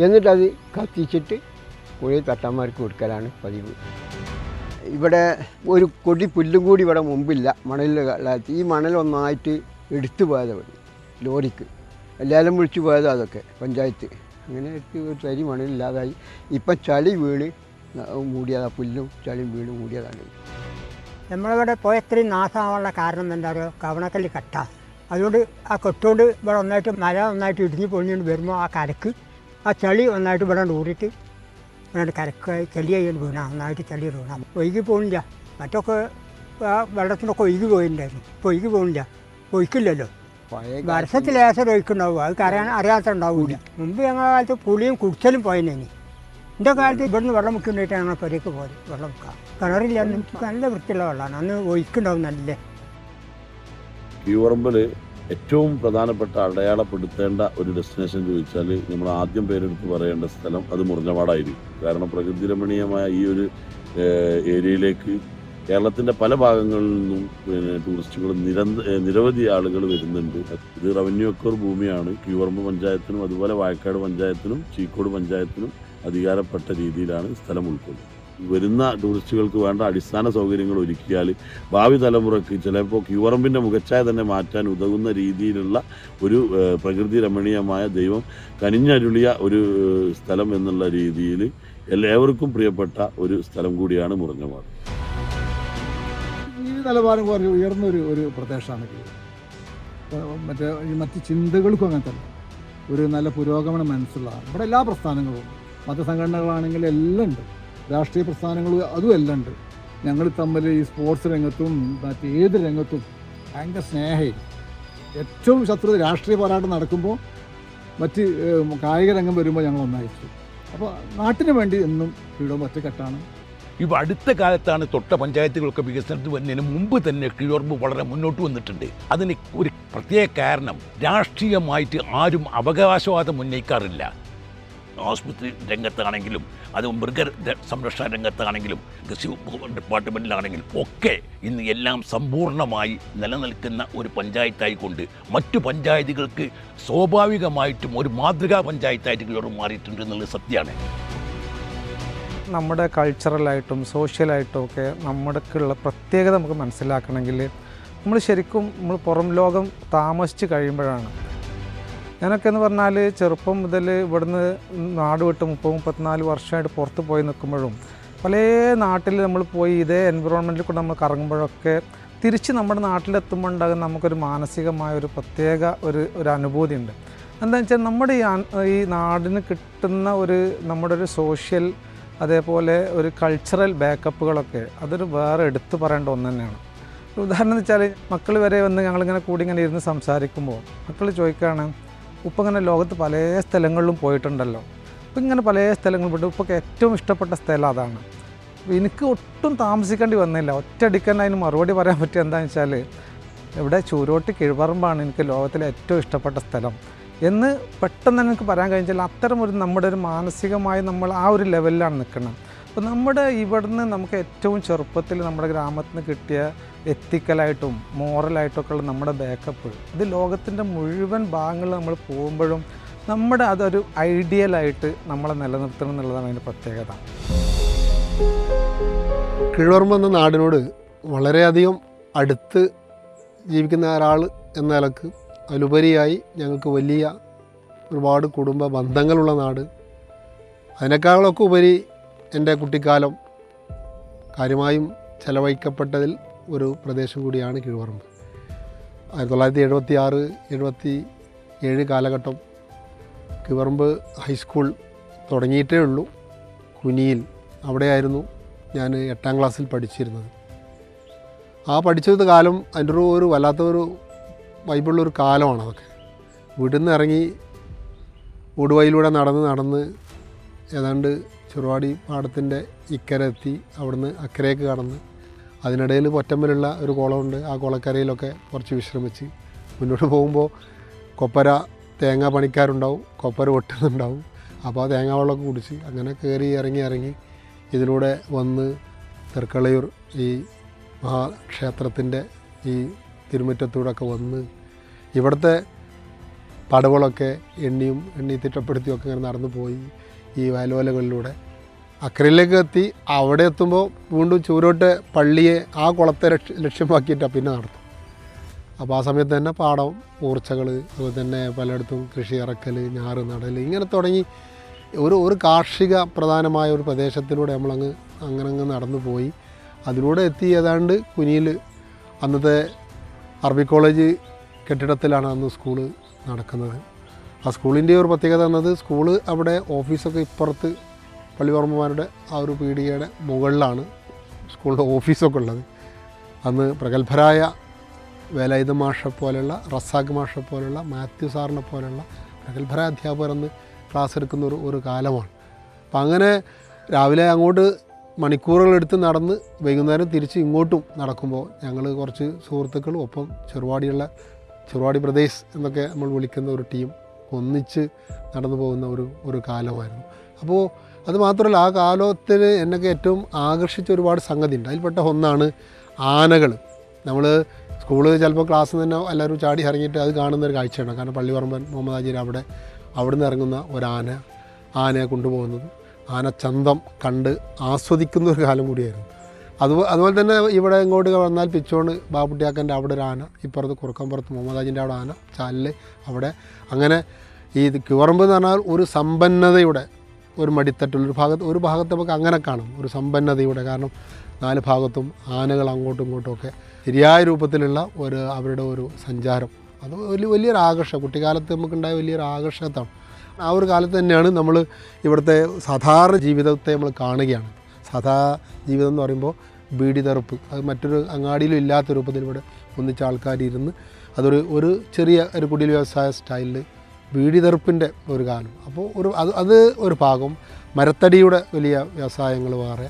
എന്നിട്ടത് കത്തിച്ചിട്ട് പുഴയിൽ തട്ടാന്മാർക്ക് കൊടുക്കലാണ് പതിവ്. ഇവിടെ ഒരു കൊടി പുല്ലും കൂടി ഇവിടെ മുമ്പില്ല. മണലിൻ്റെ കാലത്ത് ഈ മണൽ ഒന്നായിട്ട് എടുത്തു പോയത് ഇവിടെ ലോറിക്ക് എല്ലാവരും വിളിച്ചു പോയത് അതൊക്കെ പഞ്ചായത്ത്. അങ്ങനെ ഒരു തരി മണലില്ലാതായി. ഇപ്പം ചളി വീണ് മൂടിയതാണ്, പുല്ലും ചളിയും വീണ് മൂടിയതാണ്. നമ്മളിവിടെ പോയ ഇത്രയും നാശമാവാനുള്ള കാരണം എന്താ പറയുക, കവണക്കല്ല് കട്ട. അതുകൊണ്ട് ആ കെട്ടുകൊണ്ട് ഇവിടെ ഒന്നായിട്ട് മല ഒന്നായിട്ട് ഇടിഞ്ഞ് പൊളിഞ്ഞുകൊണ്ട് വരുമ്പോൾ ആ കരക്ക് ആ ചളി ഒന്നായിട്ട് ഇവിടെ ഊറിയിട്ട് ഇവിടെ കരക്കായി ചെളിയായി വീണ, ഒന്നായിട്ട് ചളി വീണ. ഒഴുകി പോകുന്നില്ല. മറ്റൊക്കെ ആ വെള്ളത്തിനൊക്കെ ഒഴുകി പോയിട്ടുണ്ടായിരുന്നു. ഇപ്പോൾ ഒഴുകി പോകുന്നില്ല, ഒഴുക്കില്ലല്ലോ. വർഷത്തിൽ ലേശം ഒഴുക്കുണ്ടാവും, അത് അറിയാത്തുണ്ടാവില്ല. മുമ്പ് ഞങ്ങളുടെ കാലത്ത് പുളിയും കുടിച്ചലും പോയതിനേനി. എൻ്റെ കാലത്ത് ഇവിടുന്ന് വെള്ളം മുക്കിണ്ടായിട്ട് ഞങ്ങൾ പെരേക്ക് പോയത്. വെള്ളം മുക്കാം കിണറില്ല, നല്ല വൃത്തിയുള്ള വെള്ളമാണ്. അന്ന് ഒഴുക്കുണ്ടാവും നല്ല. കീഴ്പറമ്പിൽ ഏറ്റവും പ്രധാനപ്പെട്ട അടയാളപ്പെടുത്തേണ്ട ഒരു ഡെസ്റ്റിനേഷൻ ചോദിച്ചാൽ നമ്മൾ ആദ്യം പേരെടുത്ത് പറയേണ്ട സ്ഥലം അത് മുറിഞ്ഞമാടായിരിക്കും. കാരണം പ്രകൃതി രമണീയമായ ഈ ഒരു ഏരിയയിലേക്ക് കേരളത്തിൻ്റെ പല ഭാഗങ്ങളിൽ നിന്നും ടൂറിസ്റ്റുകൾ നിരവധി ആളുകൾ വരുന്നുണ്ട്. ഇത് റവന്യൂ അക്വയർ ഭൂമിയാണ്. കീഴ്പറമ്പ് പഞ്ചായത്തിനും അതുപോലെ വാഴക്കാട് പഞ്ചായത്തിനും ചീക്കോട് പഞ്ചായത്തിനും അധികാരപ്പെട്ട രീതിയിലാണ് സ്ഥലം ഉൾക്കൊള്ളുന്നത്. വരുന്ന ടൂറിസ്റ്റുകൾക്ക് വേണ്ട അടിസ്ഥാന സൗകര്യങ്ങൾ ഒരുക്കിയാൽ ഭാവി തലമുറയ്ക്ക് ചിലപ്പോൾ കീഴ്പറമ്പിൻ്റെ മുഖച്ഛായ തന്നെ മാറ്റാൻ ഉതകുന്ന രീതിയിലുള്ള ഒരു പ്രകൃതി രമണീയമായ ദൈവം കനിഞ്ഞരുളിയ ഒരു സ്ഥലം എന്നുള്ള രീതിയിൽ എല്ലാവർക്കും പ്രിയപ്പെട്ട ഒരു സ്ഥലം കൂടിയാണ് മുറിഞ്ഞമാട്. ഈ നിലവാരം കുറച്ച് ഉയർന്നൊരു പ്രദേശമാണ് മറ്റ് ചിന്തകൾക്കും അങ്ങനെ തന്നെ ഒരു നല്ല പുരോഗമനം മനസ്സിലുള്ളതാണ്. ഇവിടെ എല്ലാ പ്രസ്ഥാനങ്ങളും, മതസംഘടനകളാണെങ്കിൽ എല്ലാം ഉണ്ട്, രാഷ്ട്രീയ പ്രസ്ഥാനങ്ങളും അതും എല്ലാം ഉണ്ട്. ഞങ്ങൾ തമ്മിൽ ഈ സ്പോർട്സ് രംഗത്തും മറ്റേത് രംഗത്തും ഭയങ്കര സ്നേഹം. ഏറ്റവും ശത്രുത രാഷ്ട്രീയ പോരാട്ടം നടക്കുമ്പോൾ മറ്റ് കായിക രംഗം വരുമ്പോൾ ഞങ്ങൾ ഒന്നായിരിക്കും. അപ്പോൾ നാട്ടിന് വേണ്ടി എന്നും കീഴ്പറമ്പ് ഒറ്റക്കെട്ടാണ്. ഇപ്പോൾ അടുത്ത കാലത്താണ് തൊട്ട പഞ്ചായത്തുകളൊക്കെ വികസനത്തിന് വരുന്നതിന് മുമ്പ് തന്നെ കീഴ്പറമ്പ് വളരെ മുന്നോട്ട് വന്നിട്ടുണ്ട്. അതിന് ഒരു പ്രത്യേക കാരണം രാഷ്ട്രീയമായിട്ട് ആരും അവകാശവാദം ഉന്നയിക്കാറില്ല. ആശുപത്രി രംഗത്താണെങ്കിലും അത് മൃഗ സംരക്ഷണ രംഗത്താണെങ്കിലും കൃഷി ഡിപ്പാർട്ട്മെൻറ്റിലാണെങ്കിലും ഒക്കെ ഇന്ന് എല്ലാം സമ്പൂർണ്ണമായി നിലനിൽക്കുന്ന ഒരു പഞ്ചായത്തായിക്കൊണ്ട് മറ്റു പഞ്ചായത്തുകൾക്ക് സ്വാഭാവികമായിട്ടും ഒരു മാതൃകാ പഞ്ചായത്തായിട്ട് കിഴവറമ്പ് മാറിയിട്ടുണ്ട് എന്നുള്ളത് സത്യമാണ്. നമ്മുടെ കൾച്ചറലായിട്ടും സോഷ്യലായിട്ടും ഒക്കെ നമ്മുടെക്കുള്ള പ്രത്യേകത നമുക്ക് മനസ്സിലാക്കണമെങ്കിൽ നമ്മൾ ശരിക്കും നമ്മൾ പുറം ലോകം താമസിച്ച് കഴിയുമ്പോഴാണ്. ഞാനൊക്കെ എന്ന് പറഞ്ഞാൽ ചെറുപ്പം മുതൽ ഇവിടുന്ന് നാട് വിട്ട് 30-34 വർഷമായിട്ട് പുറത്ത് പോയി നിൽക്കുമ്പോഴും പല നാട്ടിൽ നമ്മൾ പോയി ഇതേ എൻവിറോൺമെൻറ്റിൽ കൂടെ നമ്മൾ കറങ്ങുമ്പോഴൊക്കെ തിരിച്ച് നമ്മുടെ നാട്ടിലെത്തുമ്പോൾ ഉണ്ടാകുന്ന നമുക്കൊരു മാനസികമായ ഒരു പ്രത്യേക ഒരു അനുഭൂതി ഉണ്ട്. എന്താണെന്ന് വെച്ചാൽ നമ്മുടെ ഈ നാടിന് കിട്ടുന്ന നമ്മുടെ ഒരു സോഷ്യൽ അതേപോലെ ഒരു കൾച്ചറൽ ബാക്കപ്പുകളൊക്കെ അതൊരു വേറെ എടുത്തു പറയേണ്ട ഒന്ന് തന്നെയാണ്. ഉദാഹരണം എന്ന് വെച്ചാൽ മക്കൾ വരെ വന്ന് ഞങ്ങളിങ്ങനെ കൂടി ഇങ്ങനെ ഇരുന്ന് സംസാരിക്കുമ്പോൾ മക്കൾ ചോദിക്കുകയാണ്, ഉപ്പ ഇങ്ങനെ ലോകത്ത് പല സ്ഥലങ്ങളിലും പോയിട്ടുണ്ടല്ലോ, ഇപ്പം ഇങ്ങനെ പല സ്ഥലങ്ങളും പോയിട്ട് ഉപ്പൊക്കെ ഏറ്റവും ഇഷ്ടപ്പെട്ട സ്ഥലം അതാണ്. എനിക്ക് ഒട്ടും താമസിക്കേണ്ടി വന്നില്ല, ഒറ്റയടിക്കാൻ അതിന് മറുപടി പറയാൻ പറ്റിയ എന്താണെന്ന് വെച്ചാൽ ഇവിടെ ചൂരോട്ടി കിഴവറമ്പാണ് എനിക്ക് ലോകത്തിലെ ഏറ്റവും ഇഷ്ടപ്പെട്ട സ്ഥലം എന്ന് പെട്ടെന്ന് തന്നെ എനിക്ക് പറയാൻ കഴിഞ്ഞാൽ അത്തരം നമ്മുടെ ഒരു മാനസികമായി നമ്മൾ ആ ഒരു ലെവലിലാണ് നിൽക്കുന്നത്. അപ്പോൾ നമ്മുടെ ഇവിടുന്ന് നമുക്ക് ഏറ്റവും ചെറുപ്പത്തിൽ നമ്മുടെ ഗ്രാമത്തിൽ നിന്ന് കിട്ടിയ എത്തിക്കലായിട്ടും മോറലായിട്ടൊക്കെ ഉള്ള നമ്മുടെ ബാക്കപ്പ് ഇത് ലോകത്തിൻ്റെ മുഴുവൻ ഭാഗങ്ങളിൽ നമ്മൾ പോകുമ്പോഴും നമ്മുടെ അതൊരു ഐഡിയലായിട്ട് നമ്മളെ നിലനിർത്തണം എന്നുള്ളതാണ് അതിൻ്റെ പ്രത്യേകത. കിഴവറമ്പ് എന്ന നാടിനോട് വളരെയധികം അടുത്ത് ജീവിക്കുന്ന ഒരാൾ എന്ന നിലക്ക് അതിലുപരിയായി ഞങ്ങൾക്ക് വലിയ ഒരുപാട് കുടുംബ ബന്ധങ്ങളുള്ള നാട്. അതിനേക്കാളൊക്കെ ഉപരി എൻ്റെ കുട്ടിക്കാലം കാര്യമായും ചെലവഴിക്കപ്പെട്ടതിൽ ഒരു പ്രദേശം കൂടിയാണ് കിഴവറമ്പ്. 1976-77 കാലഘട്ടം കിഴവറമ്പ് ഹൈസ്കൂൾ തുടങ്ങിയിട്ടേ ഉള്ളൂ. കുനിയിൽ അവിടെയായിരുന്നു ഞാൻ 8ാം ക്ലാസ്സിൽ പഠിച്ചിരുന്നത്. ആ പഠിച്ചത് കാലം അതിൻ്റെ ഒരു വല്ലാത്തൊരു വൈബുള്ളൊരു കാലമാണ് അതൊക്കെ. വീട്ടിൽ നിന്ന് ഇറങ്ങി ഊടുവയിലൂടെ നടന്ന് ഏതാണ്ട് ചെറുവാടി പാടത്തിൻ്റെ ഇക്കരെ എത്തി അവിടുന്ന് അക്കരയ്ക്ക് കടന്ന് അതിനിടയിൽ പൊറ്റമ്മലുള്ള ഒരു കുളമുണ്ട്. ആ കുളക്കരയിലൊക്കെ കുറച്ച് വിശ്രമിച്ച് മുന്നോട്ട് പോകുമ്പോൾ കൊപ്പര തേങ്ങ പണിക്കാരുണ്ടാവും, കൊപ്പര വെട്ടുന്നുണ്ടാവും. അപ്പോൾ ആ തേങ്ങ വെള്ളമൊക്കെ കുടിച്ച് അങ്ങനെ കയറി ഇറങ്ങി ഇതിലൂടെ വന്ന് തെർക്കളയൂർ ഈ മഹാക്ഷേത്രത്തിൻ്റെ ഈ തിരുമുറ്റത്തൂടെയൊക്കെ വന്ന് ഇവിടുത്തെ പടവുകളൊക്കെ എണ്ണി തിട്ടപ്പെടുത്തിയൊക്കെ ഇങ്ങനെ നടന്നു പോയി ഈ വയലോലകളിലൂടെ അക്കരയിലേക്ക് എത്തി. അവിടെ എത്തുമ്പോൾ വീണ്ടും ചൂരോട്ട് പള്ളിയെ ആ കുളത്തെ ലക്ഷ്യമാക്കിയിട്ടാണ് പിന്നെ നടത്തും. അപ്പോൾ ആ സമയത്ത് തന്നെ പാടം ഊർച്ചകൾ അതുപോലെ തന്നെ പലയിടത്തും കൃഷി ഇറക്കൽ ഞാറ് നടൽ ഇങ്ങനെ തുടങ്ങി ഒരു കാർഷിക പ്രധാനമായ ഒരു പ്രദേശത്തിലൂടെ അങ്ങനെ നടന്നു പോയി. അതിലൂടെ എത്തി ഏതാണ്ട് കുനിയിൽ അന്നത്തെ അറബി കോളേജ് കെട്ടിടത്തിലാണ് അന്ന് സ്കൂള് നടക്കുന്നത്. ആ സ്കൂളിൻ്റെ ഒരു പ്രത്യേകത എന്നത് സ്കൂള് അവിടെ ഓഫീസൊക്കെ ഇപ്പുറത്ത് പള്ളിവർമ്മമാരുടെ ആ ഒരു പീടികയുടെ മുകളിലാണ് സ്കൂളിൻ്റെ ഓഫീസൊക്കെ ഉള്ളത്. അന്ന് പ്രഗത്ഭരായ വേലായുധ മാഷെ പോലെയുള്ള റസാഖ് മാഷെ പോലെയുള്ള മാത്യു സാറിനെ പോലെയുള്ള പ്രഗത്ഭരായ അധ്യാപകർ അന്ന് ക്ലാസ് എടുക്കുന്ന ഒരു കാലമാണ്. അപ്പം അങ്ങനെ രാവിലെ അങ്ങോട്ട് മണിക്കൂറുകളെടുത്ത് നടന്ന് വൈകുന്നേരം തിരിച്ച് ഇങ്ങോട്ടും നടക്കുമ്പോൾ ഞങ്ങൾ കുറച്ച് സുഹൃത്തുക്കളും ഒപ്പം ചെറുവാടി പ്രദേശ് എന്നൊക്കെ നമ്മൾ വിളിക്കുന്ന ഒരു ടീം ഒന്നിച്ച് നടന്നു പോകുന്ന ഒരു കാലമായിരുന്നു. അപ്പോൾ അത് മാത്രമല്ല ആ കാലത്തിൽ എന്നൊക്കെ ഏറ്റവും ആകർഷിച്ച ഒരുപാട് സംഗതി ഉണ്ട്. അതിൽപ്പെട്ട ഒന്നാണ് ആനകൾ. നമ്മൾ സ്കൂള് ചിലപ്പോൾ ക്ലാസ്സിൽ തന്നെ എല്ലാവരും ചാടി ഇറങ്ങിയിട്ട് അത് കാണുന്നൊരു കാഴ്ചയാണ്. കാരണം പള്ളിപറമ്പൻ മുഹമ്മദ് ആജിർ അവിടുന്ന് ഇറങ്ങുന്ന ആനയെ കൊണ്ടുപോകുന്നത് ആനച്ചന്തം കണ്ട് ആസ്വദിക്കുന്ന ഒരു കാലം കൂടിയായിരുന്നു. അതുപോലെ തന്നെ ഇവിടെ ഇങ്ങോട്ട് വന്നാൽ പിച്ചോണ് ബാബുട്ടിയാക്കൻ്റെ അവിടെ ഒരു ആന, ഇപ്പുറത്ത് കുറുക്കമ്പുറത്ത് മുഹമ്മദ് ആജിൻ്റെ അവിടെ ആന, ചാലിൽ അവിടെ അങ്ങനെ ഈ കിഴവറമ്പ് എന്ന് പറഞ്ഞാൽ ഒരു സമ്പന്നതയുടെ ഒരു മടിത്തട്ടുള്ള ഒരു ഭാഗത്ത് നമുക്ക് അങ്ങനെ കാണും ഒരു സമ്പന്നതയുടെ. കാരണം 4 ഭാഗത്തും ആനകൾ അങ്ങോട്ടും ഇങ്ങോട്ടുമൊക്കെ ശരിയായ രൂപത്തിലുള്ള അവരുടെ ഒരു സഞ്ചാരം അത് വലിയൊരു ആകർഷണം കുട്ടിക്കാലത്ത് നമുക്കുണ്ടായ വലിയൊരു ആകർഷകത്താണ്. ആ ഒരു കാലത്ത് തന്നെയാണ് നമ്മൾ ഇവിടുത്തെ സാധാരണ ജീവിതത്തെ നമ്മൾ കാണുകയാണ്. സാധാ ജീവിതം എന്ന് പറയുമ്പോൾ ബീഡി തെറുപ്പ് അത് മറ്റൊരു അങ്ങാടിയിലും ഇല്ലാത്ത രൂപത്തിൽ ഇവിടെ ഒന്നിച്ച ആൾക്കാരിരുന്ന് ഒരു ചെറിയ ഒരു കുടിൽ വ്യവസായ സ്റ്റൈലിൽ ബീഡി തെറുപ്പിൻ്റെ ഒരു കാലം. അപ്പോൾ അത് ഒരു ഭാഗം, മരത്തടിയുടെ വലിയ വ്യവസായങ്ങൾ വേറെ.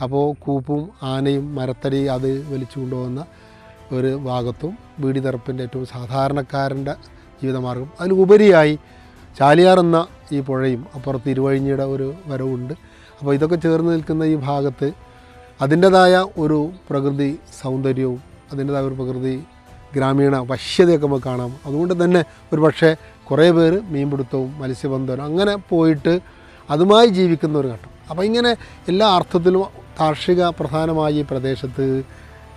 അപ്പോൾ കൂപ്പും ആനയും മരത്തടി അത് വലിച്ചു കൊണ്ടുപോകുന്ന ഒരു ഭാഗത്തും ബീഡി തെറുപ്പിൻ്റെ ഏറ്റവും സാധാരണക്കാരൻ്റെ ജീവിതമാർഗം. അതിലുപരിയായി ചാലിയാർ എന്ന ഈ പുഴയും അപ്പുറത്ത് ഇരുവഴിഞ്ഞിയുടെ ഒരു വരവുണ്ട്. അപ്പോൾ ഇതൊക്കെ ചേർന്ന് നിൽക്കുന്ന ഈ ഭാഗത്ത് അതിൻ്റെതായ ഒരു പ്രകൃതി സൗന്ദര്യവും അതിൻ്റെതായ ഒരു പ്രകൃതി ഗ്രാമീണ വശ്യതയൊക്കെ നമുക്ക് കാണാം. അതുകൊണ്ട് തന്നെ ഒരു പക്ഷേ കുറേ പേര് മീൻപിടുത്തവും മത്സ്യബന്ധനവും അങ്ങനെ പോയിട്ട് അതുമായി ജീവിക്കുന്ന ഒരു ഘട്ടം. അപ്പോൾ ഇങ്ങനെ എല്ലാ അർത്ഥത്തിലും കാർഷിക പ്രധാനമായി ഈ പ്രദേശത്ത്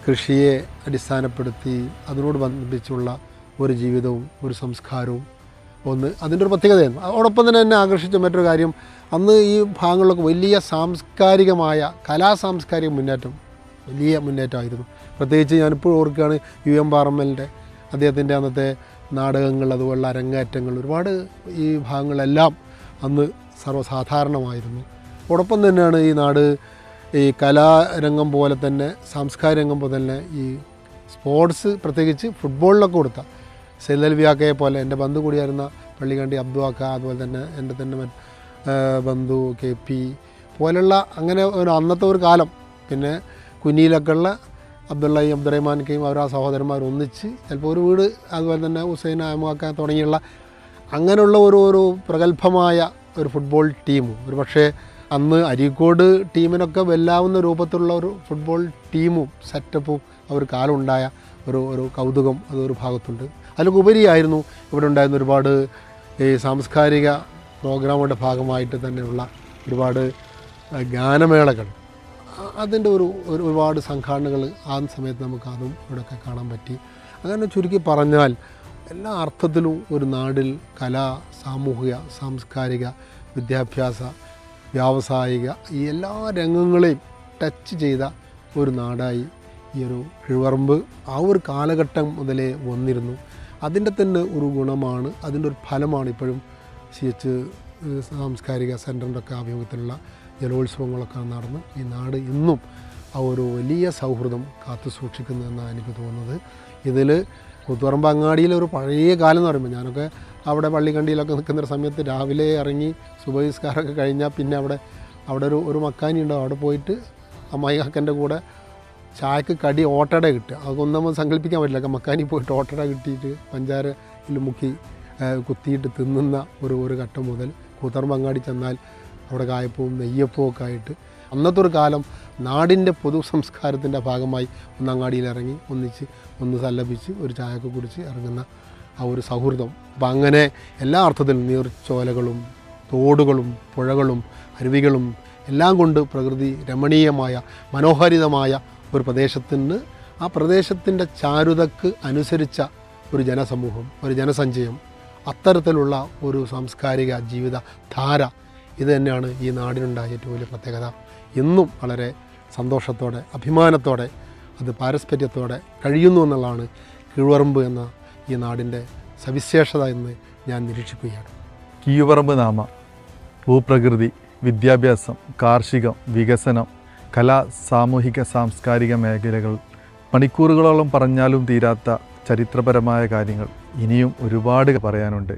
കൃഷിയെ അടിസ്ഥാനപ്പെടുത്തി അതിനോട് ബന്ധിച്ചുള്ള ഒരു ജീവിതവും ഒരു സംസ്കാരവും ഒന്ന് അതിൻ്റെ ഒരു പ്രത്യേകതയായിരുന്നു. അതോടൊപ്പം തന്നെ എന്നെ ആകർഷിച്ച മറ്റൊരു കാര്യം, അന്ന് ഈ ഭാഗങ്ങളിലൊക്കെ വലിയ സാംസ്കാരികമായ കലാസാംസ്കാരിക വലിയ മുന്നേറ്റമായിരുന്നു. പ്രത്യേകിച്ച് ഞാനിപ്പോഴും ഓർക്കുകയാണ് UM പാറമ്മലിൻ്റെ അദ്ദേഹത്തിൻ്റെ അന്നത്തെ നാടകങ്ങൾ, അതുപോലുള്ള അരങ്ങേറ്റങ്ങൾ, ഒരുപാട് ഈ ഭാഗങ്ങളെല്ലാം അന്ന് സർവ്വസാധാരണമായിരുന്നു. അതോടൊപ്പം തന്നെയാണ് ഈ നാട് ഈ കലാരംഗം പോലെ തന്നെ സാംസ്കാരിക രംഗം പോലെ തന്നെ ഈ സ്പോർട്സ് പ്രത്യേകിച്ച് ഫുട്ബോളിലൊക്കെ കൊടുത്ത സെല്ലൽവിയാക്കയെ പോലെ എൻ്റെ ബന്ധു കൂടിയായിരുന്ന പള്ളിക്കണ്ടി അബ്ദുവാക്ക, അതുപോലെ തന്നെ എൻ്റെ തന്നെ ബന്ധു KP പോലുള്ള അങ്ങനെ ഒരു അന്നത്തെ ഒരു കാലം, പിന്നെ കുനിയിലൊക്കെ ഉള്ള അബ്ദുറഹ്മാൻക്കെയും അവർ ആ സഹോദരന്മാർ ഒന്നിച്ച് ചിലപ്പോൾ ഒരു വീട്, അതുപോലെ തന്നെ ഹുസൈൻ അഹമ്മദ് തുടങ്ങിയുള്ള അങ്ങനെയുള്ള ഒരു പ്രഗത്ഭമായ ഒരു ഫുട്ബോൾ ടീമും, ഒരു പക്ഷേ അന്ന് അരീക്കോട് ടീമിനൊക്കെ വെല്ലാവുന്ന രൂപത്തിലുള്ള ഒരു ഫുട്ബോൾ ടീമും സെറ്റപ്പും ഒരു കാലം ഉണ്ടായ ഒരു കൗതുകം അതൊരു ഭാഗത്തുണ്ട്. അതിലൊക്കെ ഉപരിയായിരുന്നു ഇവിടെ ഉണ്ടായിരുന്ന ഒരുപാട് ഈ സാംസ്കാരിക പ്രോഗ്രാമുകളുടെ ഭാഗമായിട്ട് തന്നെയുള്ള ഒരുപാട് ഗാനമേളകൾ, അതിൻ്റെ ഒരുപാട് സംഘാടനകൾ ആ സമയത്ത് നമുക്ക് അതും ഇവിടെയൊക്കെ കാണാൻ പറ്റി. അങ്ങനെ ചുരുക്കി പറഞ്ഞാൽ എല്ലാ അർത്ഥത്തിലും ഒരു നാടിൽ കലാ, സാമൂഹിക, സാംസ്കാരിക, വിദ്യാഭ്യാസ, വ്യാവസായിക ഈ എല്ലാ രംഗങ്ങളെയും ടച്ച് ചെയ്ത ഒരു നാടായി ഈ ഒരു കിഴുവറമ്പ് ആ ഒരു കാലഘട്ടം മുതലേ വന്നിരുന്നു. അതിൻ്റെ തന്നെ ഒരു ഗുണമാണ്, അതിൻ്റെ ഒരു ഫലമാണ് ഇപ്പോഴും CH സാംസ്കാരിക സെൻറ്ററിൻ്റെ ഒക്കെ ആഭിമുഖ്യത്തിലുള്ള ജലോത്സവങ്ങളൊക്കെ നടന്ന് ഈ നാട് ഇന്നും ആ ഒരു വലിയ സൗഹൃദം കാത്തു സൂക്ഷിക്കുന്നതെന്നാണ് എനിക്ക് തോന്നുന്നത്. ഇതിൽ കൂത്തുപറമ്പ് അങ്ങാടിയിലെ ഒരു പഴയ കാലം എന്ന് പറയുമ്പോൾ ഞാനൊക്കെ അവിടെ പള്ളിക്കണ്ടിയിലൊക്കെ നിൽക്കുന്ന സമയത്ത് രാവിലെ ഇറങ്ങി സുബഹി നിസ്കാരമൊക്കെ കഴിഞ്ഞാൽ പിന്നെ അവിടെ ഒരു മക്കാനി ഉണ്ടാവും. അവിടെ പോയിട്ട് അമ്മായി കാക്കൻ്റെ കൂടെ ചായക്ക് കടി ഓട്ടട കിട്ടുക, അതൊന്നും നമ്മൾ സങ്കല്പിക്കാൻ പറ്റില്ല. മക്കാനി പോയിട്ട് ഓട്ടട കിട്ടിയിട്ട് പഞ്ചാരയിൽ മുക്കി കുത്തിയിട്ട് തിന്നുന്ന ഒരു ഘട്ടം മുതൽ കൂത്തുപറമ്പ് അങ്ങാടി ചെന്നാൽ അവിടെ കായപ്പവും നെയ്യപ്പവും ഒക്കെ ആയിട്ട് അന്നത്തെ ഒരു കാലം നാടിൻ്റെ പൊതു സംസ്കാരത്തിൻ്റെ ഭാഗമായി ഒന്ന് അങ്ങാടിയിലിറങ്ങി ഒന്ന് സല്ലപിച്ച് ഒരു ചായയൊക്കെ കുടിച്ച് ഇറങ്ങുന്ന ആ ഒരു സൗഹൃദം. അപ്പം അങ്ങനെ എല്ലാ അർത്ഥത്തിലും നീർച്ചോലകളും തോടുകളും പുഴകളും അരുവികളും എല്ലാം കൊണ്ട് പ്രകൃതി രമണീയമായ മനോഹരിതമായ ഒരു പ്രദേശത്തിന് ആ പ്രദേശത്തിൻ്റെ ചാരുതക്ക് അനുസരിച്ച ഒരു ജനസമൂഹം, ഒരു ജനസഞ്ചയം, അത്തരത്തിലുള്ള ഒരു സാംസ്കാരിക ജീവിതധാര, ഇത് തന്നെയാണ് ഈ നാടിനുണ്ടായ ഏറ്റവും വലിയ പ്രത്യേകത. ഇന്നും വളരെ സന്തോഷത്തോടെ അഭിമാനത്തോടെ അത് പാരസ്പര്യത്തോടെ കഴിയുന്നു എന്നുള്ളതാണ് കിഴുവറമ്പ് എന്ന ഈ നാടിൻ്റെ സവിശേഷത എന്ന് ഞാൻ നിരീക്ഷിക്കുകയാണ്. കീഴുപറമ്പ് നാമ ഭൂപ്രകൃതി, വിദ്യാഭ്യാസം, കാർഷികം, വികസനം, കലാ, സാമൂഹിക, സാംസ്കാരിക മേഖലകൾ, മണിക്കൂറുകളോളം പറഞ്ഞാലും തീരാത്ത ചരിത്രപരമായ കാര്യങ്ങൾ ഇനിയും ഒരുപാട് പറയാനുണ്ട്.